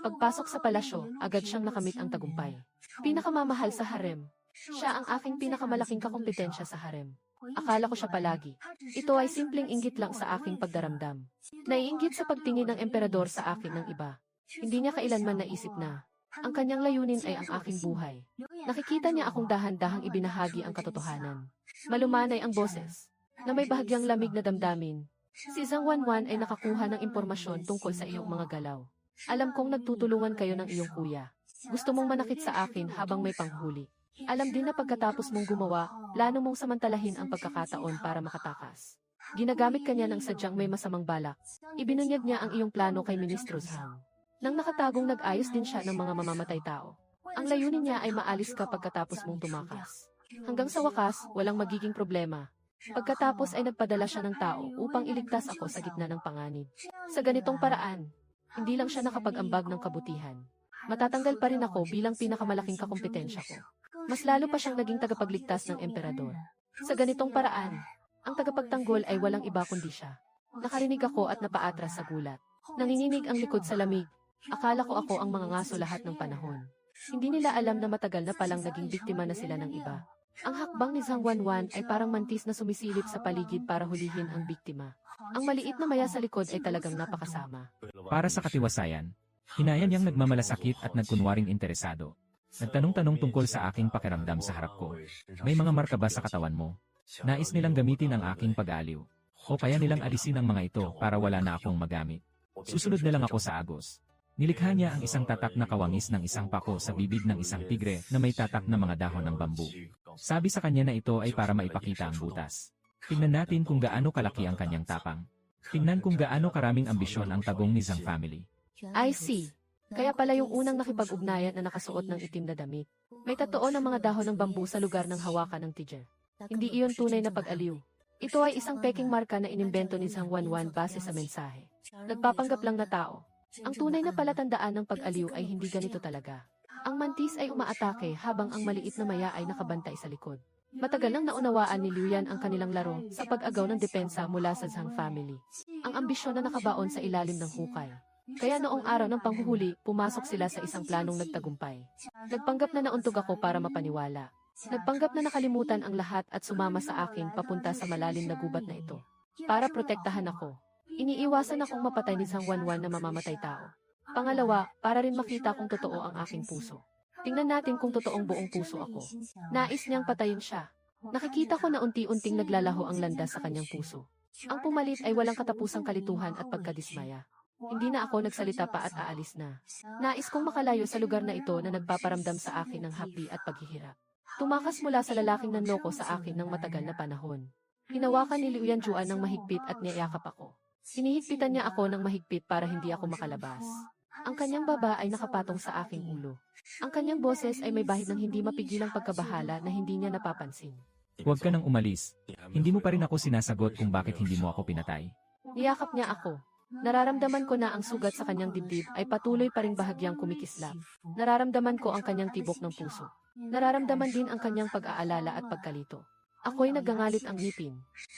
Pagpasok sa palasyo, agad siyang nakamit ang tagumpay. Pinakamamahal sa harem. Siya ang aking pinakamalaking kakumpetensya sa harem. Akala ko siya palagi. Ito ay simpleng inggit lang sa aking pagdaramdam. Naiinggit sa pagtingin ng emperador sa akin ng iba. Hindi niya kailanman naisip na ang kanyang layunin ay ang aking buhay. Nakikita niya akong dahan-dahang ibinahagi ang katotohanan. Malumanay ang boses, na may bahagyang lamig na damdamin. Si Zhang Wanwan ay nakakuha ng impormasyon tungkol sa iyong mga galaw. Alam kong nagtutulungan kayo ng iyong kuya. Gusto mong manakit sa akin habang may panghuli. Alam din na pagkatapos mong gumawa, plano mong samantalahin ang pagkakataon para makatakas. Ginagamit kanya ng sadyang may masamang balak. Ibinunyag niya ang iyong plano kay Ministro Zhang. Nang nakatagong nag-ayos din siya ng mga mamamatay tao. Ang layunin niya ay maalis ka pagkatapos mong tumakas. Hanggang sa wakas, walang magiging problema. Pagkatapos ay nagpadala siya ng tao upang iligtas ako sa gitna ng panganib. Sa ganitong paraan, hindi lang siya nakapag-ambag ng kabutihan. Matatanggal pa rin ako bilang pinakamalaking kakumpetensya ko. Mas lalo pa siyang naging tagapagligtas ng emperador. Sa ganitong paraan, ang tagapagtanggol ay walang iba kundi siya. Nakarinig ako at napaatras sa gulat. Nanginginig ang likod sa lamig. Akala ko ako ang mga ngaso lahat ng panahon. Hindi nila alam na matagal na palang naging biktima na sila ng iba. Ang hakbang ni Zhang Wanwan ay parang mantis na sumisilip sa paligid para hulihin ang biktima. Ang maliit na maya sa likod ay talagang napakasama. Para sa katiwasayan, hinaya niyang nagmamalasakit at nagkunwaring interesado. Nagtanong-tanong tungkol sa aking pakiramdam sa harap ko. May mga marka ba sa katawan mo? Nais nilang gamitin ang aking pag-aliw. O kaya nilang alisin ang mga ito para wala na akong magamit. Susunod na lang ako sa agos. Nilikha niya ang isang tatak na kawangis ng isang pako sa bibig ng isang tigre na may tatak na mga dahon ng bambu. Sabi sa kanya na ito ay para maipakita ang butas. Tingnan natin kung gaano kalaki ang kanyang tapang. Tingnan kung gaano karaming ambisyon ang tagong ni Zhang family. I see. Kaya pala yung unang nakipag-ugnayan na nakasuot ng itim na damit. May totoo ng mga dahon ng bambu sa lugar ng hawakan ng tigre. Hindi iyon tunay na pag-aliw. Ito ay isang peking marka na inimbento ni Zhang Wanwan base sa mensahe. Nagpapanggap lang na tao. Ang tunay na palatandaan ng pag-aliw ay hindi ganito talaga. Ang mantis ay umaatake habang ang maliit na maya ay nakabantay sa likod. Matagal nang naunawaan ni Liu Yan ang kanilang laro sa pag-agaw ng depensa mula sa Zhang family. Ang ambisyon na nakabaon sa ilalim ng hukay. Kaya noong araw ng panghuhuli, pumasok sila sa isang planong nagtagumpay. Nagpanggap na nauntog ako para mapaniwala. Nagpanggap na nakalimutan ang lahat at sumama sa akin papunta sa malalim na gubat na ito. Para protektahan ako. Iniiwasan akong mapatay ni Zhang Wanwan na mamamatay tao. Pangalawa, para rin makita kung totoo ang aking puso. Tingnan natin kung totoong buong puso ako. Nais niyang patayin siya. Nakikita ko na unti-unting naglalaho ang landas sa kanyang puso. Ang pumalit ay walang katapusang kalituhan at pagkadismaya. Hindi na ako nagsalita pa at aalis na. Nais kong makalayo sa lugar na ito na nagpaparamdam sa akin ng hapdi at paghihirap. Tumakas mula sa lalaking nanloko sa akin ng matagal na panahon. Hinawakan ni Liu Yanjuan ng mahigpit at niyayakap ako. Hinihigpitan niya ako ng mahigpit para hindi ako makalabas. Ang kanyang baba ay nakapatong sa aking ulo. Ang kanyang boses ay may bahid ng hindi mapigilang pagkabahala na hindi niya napapansin. Huwag ka nang umalis. Hindi mo pa rin ako sinasagot kung bakit hindi mo ako pinatay. Niyakap niya ako. Nararamdaman ko na ang sugat sa kanyang dibdib ay patuloy pa ring bahagyang kumikislap. Nararamdaman ko ang kanyang tibok ng puso. Nararamdaman din ang kanyang pag-aalala at pagkalito. Ako'y nagangalit ang ngipin.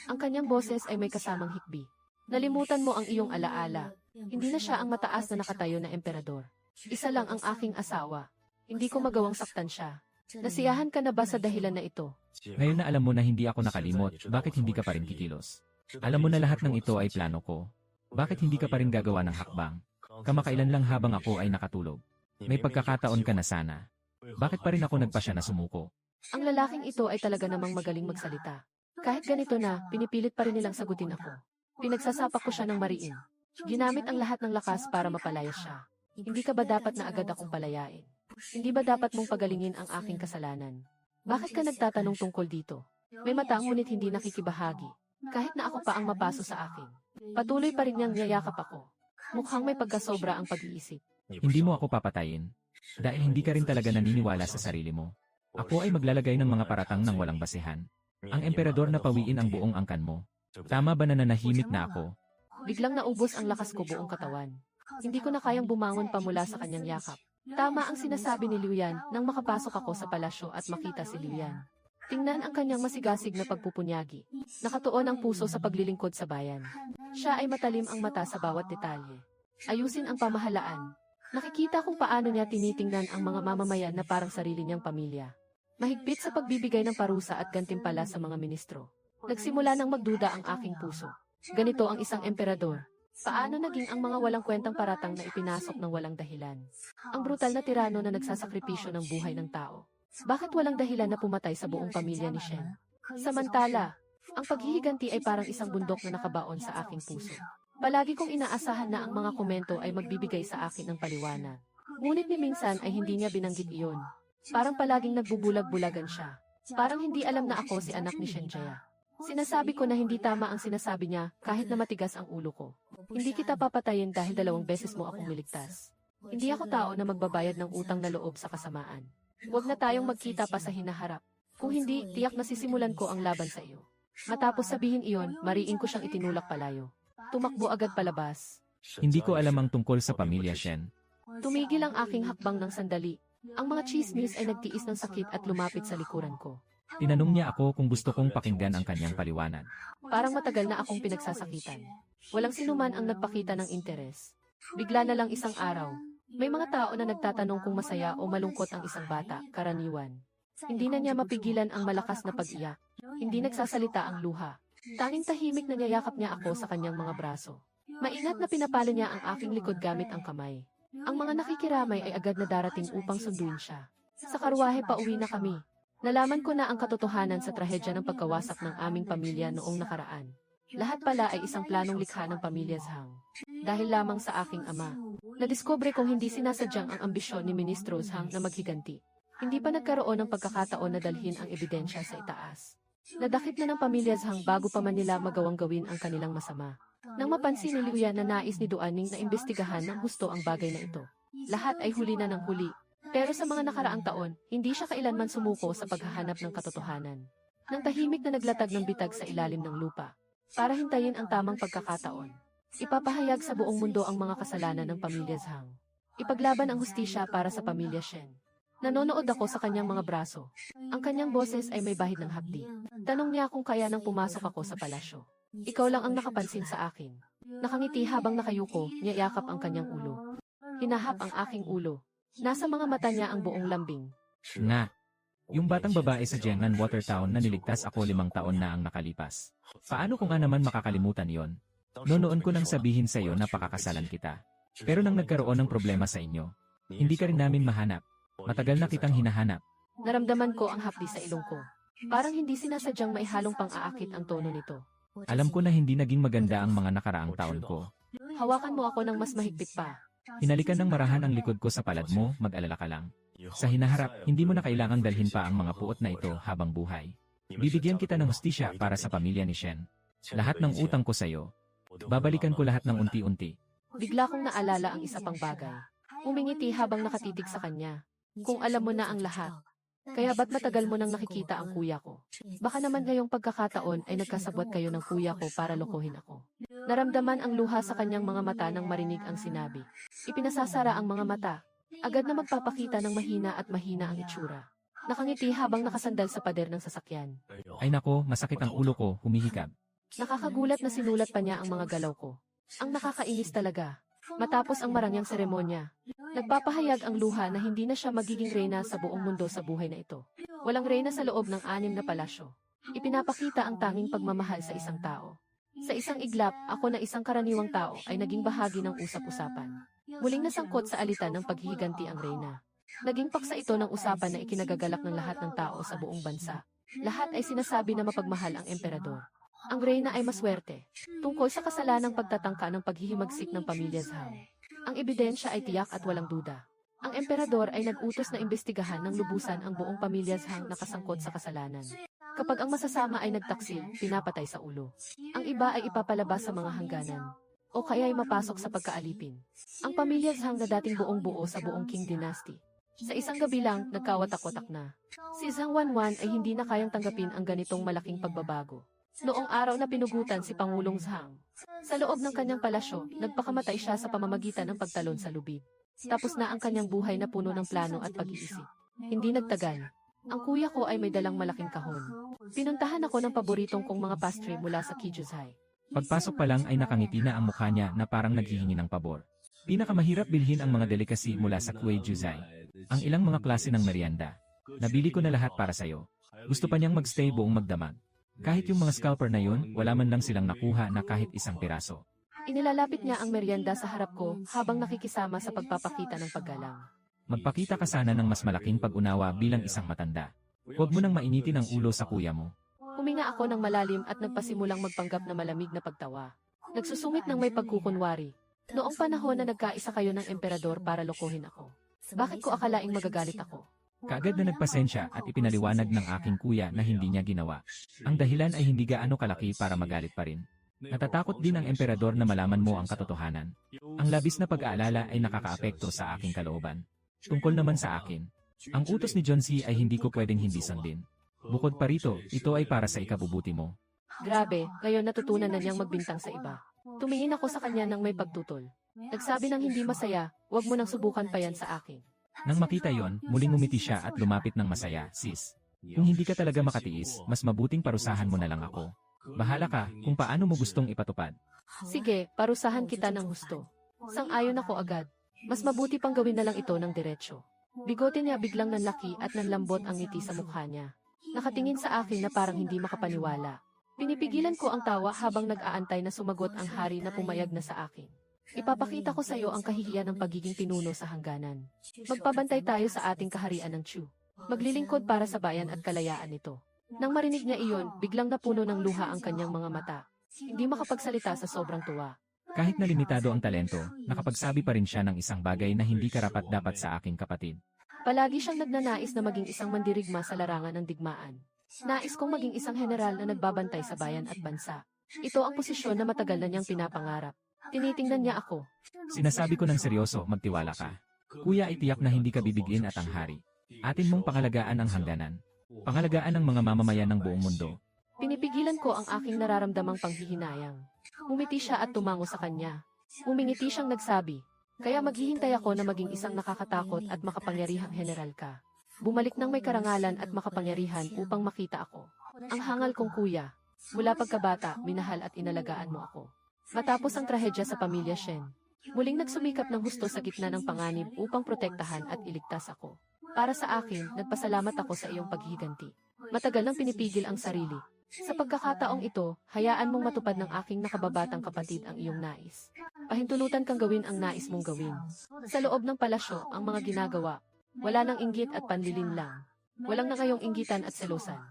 Ang kanyang boses ay may kasamang hikbi. Nalimutan mo ang iyong alaala. Hindi na siya ang mataas na nakatayo na emperador. Isa lang ang aking asawa. Hindi ko magawang saktan siya. Nasiyahan ka na ba sa dahilan na ito? Ngayon na alam mo na hindi ako nakalimot, bakit hindi ka pa rin kikilos? Alam mo na lahat ng ito ay plano ko. Bakit hindi ka pa rin gagawa ng hakbang? Kamakailan lang habang ako ay nakatulog. May pagkakataon ka na sana. Bakit pa rin ako nagpasya na sumuko? Ang lalaking ito ay talaga namang magaling magsalita. Kahit ganito na, pinipilit pa rin nilang sagutin ako. Pinagsasapak ko siya ng mariin. Ginamit ang lahat ng lakas para mapalaya siya. Hindi ka ba dapat na agad akong palayain? Hindi ba dapat mong pagalingin ang aking kasalanan? Bakit ka nagtatanong tungkol dito? May mata ngunit hindi nakikibahagi. Kahit na ako pa ang mapaso sa akin. Patuloy pa rin niyang niyayakap ako. Mukhang may pagkasobra ang pag-iisip. Hindi mo ako papatayin. Dahil hindi ka rin talaga naniniwala sa sarili mo. Ako ay maglalagay ng mga paratang ng walang basehan. Ang emperador na pawiin ang buong angkan mo. Tama ba na nanahimik na ako? Biglang naubos ang lakas ko buong katawan. Hindi ko na kayang bumangon pa mula sa kanyang yakap. Tama ang sinasabi ni Liu Yan nang makapasok ako sa palasyo at makita si Liu Yan. Tingnan ang kanyang masigasig na pagpupunyagi. Nakatuon ang puso sa paglilingkod sa bayan. Siya ay matalim ang mata sa bawat detalye. Ayusin ang pamahalaan. Nakikita kung paano niya tinitingnan ang mga mamamayan na parang sarili niyang pamilya. Mahigpit sa pagbibigay ng parusa at gantimpala sa mga ministro. Nagsimula nang magduda ang aking puso. Ganito ang isang emperador. Paano naging ang mga walang kwentang paratang na ipinasok ng walang dahilan? Ang brutal na tirano na nagsasakripisyo ng buhay ng tao. Bakit walang dahilan na pumatay sa buong pamilya ni Shen? Samantala, ang paghihiganti ay parang isang bundok na nakabaon sa aking puso. Palagi kong inaasahan na ang mga komento ay magbibigay sa akin ng paliwanag. Ngunit ni minsan ay hindi niya binanggit iyon. Parang palaging nagbubulag-bulagan siya. Parang hindi alam na ako si anak ni Shenjaya. Sinasabi ko na hindi tama ang sinasabi niya kahit na matigas ang ulo ko. Hindi kita papatayin dahil 2 beses mo akong niligtas. Hindi ako tao na magbabayad ng utang na loob sa kasamaan. Huwag na tayong magkita pa sa hinaharap. Kung hindi, tiyak na sisimulan ko ang laban sa iyo. Matapos sabihin iyon, mariin ko siyang itinulak palayo. Tumakbo agad palabas. Hindi ko alam ang tungkol sa pamilya Shen. Tumigil ang aking hakbang ng sandali. Ang mga chismis ay nagtiis ng sakit at lumapit sa likuran ko. Tinanong niya ako kung gusto kong pakinggan ang kanyang paliwanag. Parang matagal na akong pinagsasakitan. Walang sinuman ang nagpakita ng interes. Bigla na lang isang araw. May mga tao na nagtatanong kung masaya o malungkot ang isang bata, karaniwan. Hindi na niya mapigilan ang malakas na pag-iyak. Hindi nagsasalita ang luha. Tanging tahimik na niyayakap niya ako sa kanyang mga braso. Maingat na pinapalo niya ang aking likod gamit ang kamay. Ang mga nakikiramay ay agad na darating upang sunduin siya. Sa karwahe pa uwi na kami. Nalaman ko na ang katotohanan sa trahedya ng pagkawasak ng aming pamilya noong nakaraan. Lahat pala ay isang planong likha ng pamilya Zhang. Dahil lamang sa aking ama. Nadiskubre kong hindi sinasadyang ang ambisyon ni Ministro Zhang na maghiganti. Hindi pa nagkaroon ng pagkakataon na dalhin ang ebidensya sa itaas. Nadakip na ng pamilya Zhang bago pa man nila magawang gawin ang kanilang masama. Nang mapansin ni Liu Yan na nais ni Duaning na imbestigahan ng husto ang bagay na ito. Lahat ay huli na ng huli. Pero sa mga nakaraang taon, hindi siya kailanman sumuko sa paghahanap ng katotohanan. Nang tahimik na naglatag ng bitag sa ilalim ng lupa, para hintayin ang tamang pagkakataon. Ipapahayag sa buong mundo ang mga kasalanan ng pamilya Zhang. Ipaglaban ang hustisya para sa pamilya Shen. Nanonood ako sa kanyang mga braso. Ang kanyang boses ay may bahid ng hapdi. Tanong niya kung kaya nang pumasok ako sa palasyo. Ikaw lang ang nakapansin sa akin. Nakangiti habang nakayuko, niyayakap ang kanyang ulo. Hinahap ang aking ulo. Nasa mga mata niya ang buong lambing. Nga. Yung batang babae sa Jiangnan Watertown na niligtas ako 5 taon na ang nakalipas. Paano ko nga naman makakalimutan yon? Noon ko nang sabihin sa iyo na pakakasalan kita. Pero nang nagkaroon ng problema sa inyo, hindi ka rin namin mahanap. Matagal na kitang hinahanap. Naramdaman ko ang hapdi sa ilong ko. Parang hindi sinasadyang maihalong pang-aakit ang tono nito. Alam ko na hindi naging maganda ang mga nakaraang taon ko. Hawakan mo ako ng mas mahigpit pa. Hinalikan ng marahan ang likod ko sa palad mo, mag-alala ka lang. Sa hinaharap, hindi mo na kailangang dalhin pa ang mga puot na ito habang buhay. Bibigyan kita ng hustisya para sa pamilya ni Shen. Lahat ng utang ko sa iyo, babalikan ko lahat ng unti-unti. Bigla kong naalala ang isa pang bagay. Umingiti habang nakatitig sa kanya. Kung alam mo na ang lahat. Kaya ba't matagal mo nang nakikita ang kuya ko? Baka naman ngayong pagkakataon ay nagkasabwat kayo ng kuya ko para lokohin ako. Naramdaman ang luha sa kanyang mga mata nang marinig ang sinabi. Ipinasasara ang mga mata. Agad na magpapakita ng mahina at mahina ang itsura. Nakangiti habang nakasandal sa pader ng sasakyan. Ay nako, masakit ang ulo ko, humihikab. Nakakagulat na sinulat pa niya ang mga galaw ko. Ang nakakainis talaga. Matapos ang marangyang seremonya, nagpapahayag ang luha na hindi na siya magiging reyna sa buong mundo sa buhay na ito. Walang reyna sa loob ng 6 na palasyo. Ipinapakita ang tanging pagmamahal sa isang tao. Sa isang iglap, ako na isang karaniwang tao ay naging bahagi ng usap-usapan. Muling nasangkot sa alitan ng paghihiganti ang reyna. Naging paksa ito ng usapan na ikinagagalak ng lahat ng tao sa buong bansa. Lahat ay sinasabi na mapagmahal ang emperador. Ang reyna ay maswerte, tungkol sa kasalanang pagtatangka ng paghihimagsik ng pamilya Zhang. Ang ebidensya ay tiyak at walang duda. Ang emperador ay nag-utos na imbestigahan ng lubusan ang buong pamilya Zhang na kasangkot sa kasalanan. Kapag ang masasama ay nagtaksil, pinapatay sa ulo. Ang iba ay ipapalabas sa mga hangganan. O kaya ay mapasok sa pagkaalipin. Ang pamilya Zhang na dating buong buo sa buong Qing Dynasty. Sa isang gabi lang, nagkawatak-watak na. Si Zhang Wanwan ay hindi na kayang tanggapin ang ganitong malaking pagbabago. Noong araw na pinugutan si Pangulong Zhang, sa loob ng kanyang palasyo, nagpakamatay siya sa pamamagitan ng pagtalon sa lubid. Tapos na ang kanyang buhay na puno ng plano at pag-iisip. Hindi nagtagal. Ang kuya ko ay may dalang malaking kahon. Pinuntahan ako ng paboritong kong mga pastry mula sa Kijuzhai. Pagpasok pa lang ay nakangiti na ang mukha niya na parang naghihingi ng pabor. Pinakamahirap bilhin ang mga delikasi mula sa Kuei-Juzhai. Ang ilang mga klase ng merienda. Nabili ko na lahat para sayo. Gusto pa niyang magstay buong magdamag. Kahit yung mga scalper na yun, wala man lang silang nakuha na kahit isang piraso. Inilalapit niya ang merienda sa harap ko habang nakikisama sa pagpapakita ng paggalang. Magpakita ka sana ng mas malaking pag-unawa bilang isang matanda. Huwag mo nang mainitin ang ulo sa kuya mo. Huminga ako ng malalim at nagpasimulang magpanggap na malamig na pagtawa. Nagsusungit ng may pagkukunwari. Noong panahon na nagkaisa kayo ng emperador para lokohin ako. Bakit ko akalaing magagalit ako? Kaagad na nagpasensya at ipinaliwanag ng aking kuya na hindi niya ginawa. Ang dahilan ay hindi gaano kalaki para magalit pa rin. Natatakot din ang emperador na malaman mo ang katotohanan. Ang labis na pag-aalala ay nakakaapekto sa aking kalooban. Tungkol naman sa akin, ang utos ni John C. ay hindi ko pwedeng hindi sundin. Bukod pa rito, ito ay para sa ikabubuti mo. Grabe, ngayon natutunan na niyang magbintang sa iba. Tumingin ako sa kanya ng may pagtutol. Nagsabi ng hindi masaya, huwag mo nang subukan pa yan sa akin. Nang makita yon, muling ngumiti siya at lumapit ng masaya, sis. Kung hindi ka talaga makatiis, mas mabuting parusahan mo na lang ako. Bahala ka kung paano mo gustong ipatupad. Sige, parusahan kita ng gusto. Sang-ayon ako agad. Mas mabuti pang gawin na lang ito ng diretsyo. Bigote niya biglang nanlaki at nanlambot ang ngiti sa mukha niya. Nakatingin sa akin na parang hindi makapaniwala. Pinipigilan ko ang tawa habang nag-aantay na sumagot ang hari na pumayag na sa akin. Ipapakita ko sa iyo ang kahihiyan ng pagiging pinuno sa hangganan. Magpabantay tayo sa ating kaharian ng Chu. Maglilingkod para sa bayan at kalayaan nito. Nang marinig niya iyon, biglang napuno ng luha ang kanyang mga mata. Hindi makapagsalita sa sobrang tuwa. Kahit na limitado ang talento, nakapagsabi pa rin siya ng isang bagay na hindi karapat-dapat sa aking kapatid. Palagi siyang nagnanais na maging isang mandirigma sa larangan ng digmaan. Nais kong maging isang general na nagbabantay sa bayan at bansa. Ito ang posisyon na matagal na niyang pinapangarap. Tinitingnan niya ako. Sinasabi ko ng seryoso, magtiwala ka. Kuya, itiyak na hindi ka bibigin at ang hari. Atin mong pangalagaan ang hangganan. Pangalagaan ang mga mamamayan ng buong mundo. Pinipigilan ko ang aking nararamdamang panghihinayang. Umiti siya at tumango sa kanya. Umingiti siyang nagsabi, kaya maghihintay ako na maging isang nakakatakot at makapangyarihang general ka. Bumalik ng may karangalan at makapangyarihan upang makita ako. Ang hangal kong kuya. Mula pagkabata, minahal at inalagaan mo ako. Matapos ang trahedya sa pamilya Shen, muling nagsumikap ng husto sa gitna ng panganib upang protektahan at iligtas ako. Para sa akin, nagpasalamat ako sa iyong paghihiganti. Matagal nang pinipigil ang sarili. Sa pagkakataong ito, hayaan mong matupad ng aking nakababatang kapatid ang iyong nais. Pahintulutan kang gawin ang nais mong gawin. Sa loob ng palasyo, ang mga ginagawa, wala nang inggit at panlilin lang. Walang na ngayong inggitan at selosan.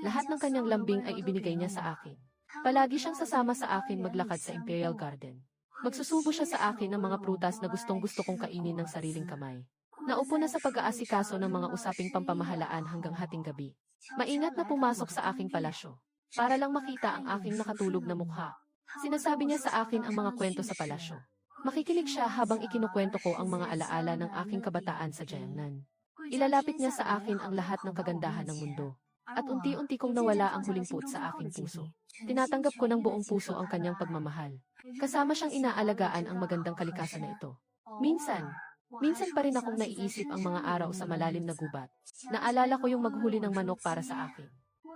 Lahat ng kanyang lambing ay ibinigay niya sa akin. Palagi siyang sasama sa akin maglakad sa Imperial Garden. Magsusubo siya sa akin ng mga prutas na gustong-gusto kong kainin ng sariling kamay. Naupo na sa pag-aasikaso ng mga usaping pampamahalaan hanggang hating gabi. Maingat na pumasok sa aking palasyo, para lang makita ang aking nakatulog na mukha. Sinasabi niya sa akin ang mga kwento sa palasyo. Makikinig siya habang ikinukwento ko ang mga alaala ng aking kabataan sa Jiangnan. Ilalapit niya sa akin ang lahat ng kagandahan ng mundo. At unti-unti kong nawala ang huling puot sa aking puso. Tinatanggap ko ng buong puso ang kanyang pagmamahal. Kasama siyang inaalagaan ang magandang kalikasan na ito. Minsan pa rin akong naiisip ang mga araw sa malalim na gubat. Naalala ko yung maghuli ng manok para sa akin.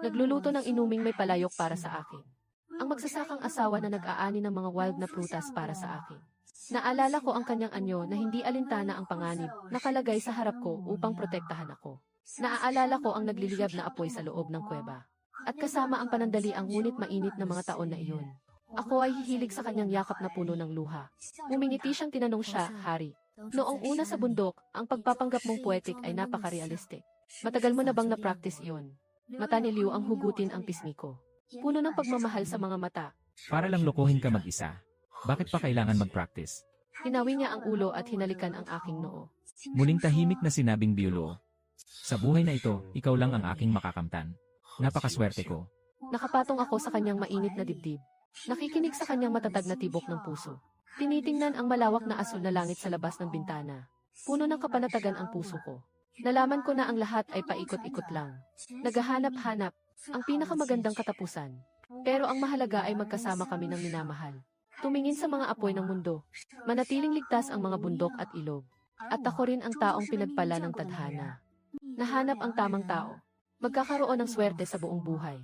Nagluluto ng inuming may palayok para sa akin. Ang magsasakang asawa na nag-aani ng mga wild na prutas para sa akin. Naalala ko ang kanyang anyo na hindi alintana ang panganib, nakalagay sa harap ko upang protektahan ako. Naaalala ko ang nagliliyab na apoy sa loob ng kuweba. At kasama ang panandali ang ngunit mainit na mga taon na iyon. Ako ay hihilig sa kanyang yakap na puno ng luha. Umingiti siyang tinanong siya, Hari. Noong una sa bundok, ang pagpapanggap mong poetic ay napaka-realistic. Matagal mo na bang na-practice iyon? Mata ni Liu ang hugutin ang pisngi ko. Puno ng pagmamahal sa mga mata. Para lang lokohin ka mag-isa. Bakit pa kailangan mag-practice? Hinawi niya ang ulo at hinalikan ang aking noo. Muling tahimik na sinabing Biolo. Sa buhay na ito, ikaw lang ang aking makakamtan. Napakaswerte ko. Nakapatong ako sa kanyang mainit na dibdib. Nakikinig sa kanyang matatag na tibok ng puso. Tinitingnan ang malawak na asul na langit sa labas ng bintana. Puno ng kapanatagan ang puso ko. Nalaman ko na ang lahat ay paikot-ikot lang. Naghahanap-hanap ang pinakamagandang katapusan. Pero ang mahalaga ay magkasama kami ng minamahal. Tumingin sa mga apoy ng mundo. Manatiling ligtas ang mga bundok at ilog. At ako rin ang taong pinagpala ng tadhana. Nahanap ang tamang tao. Magkakaroon ng swerte sa buong buhay.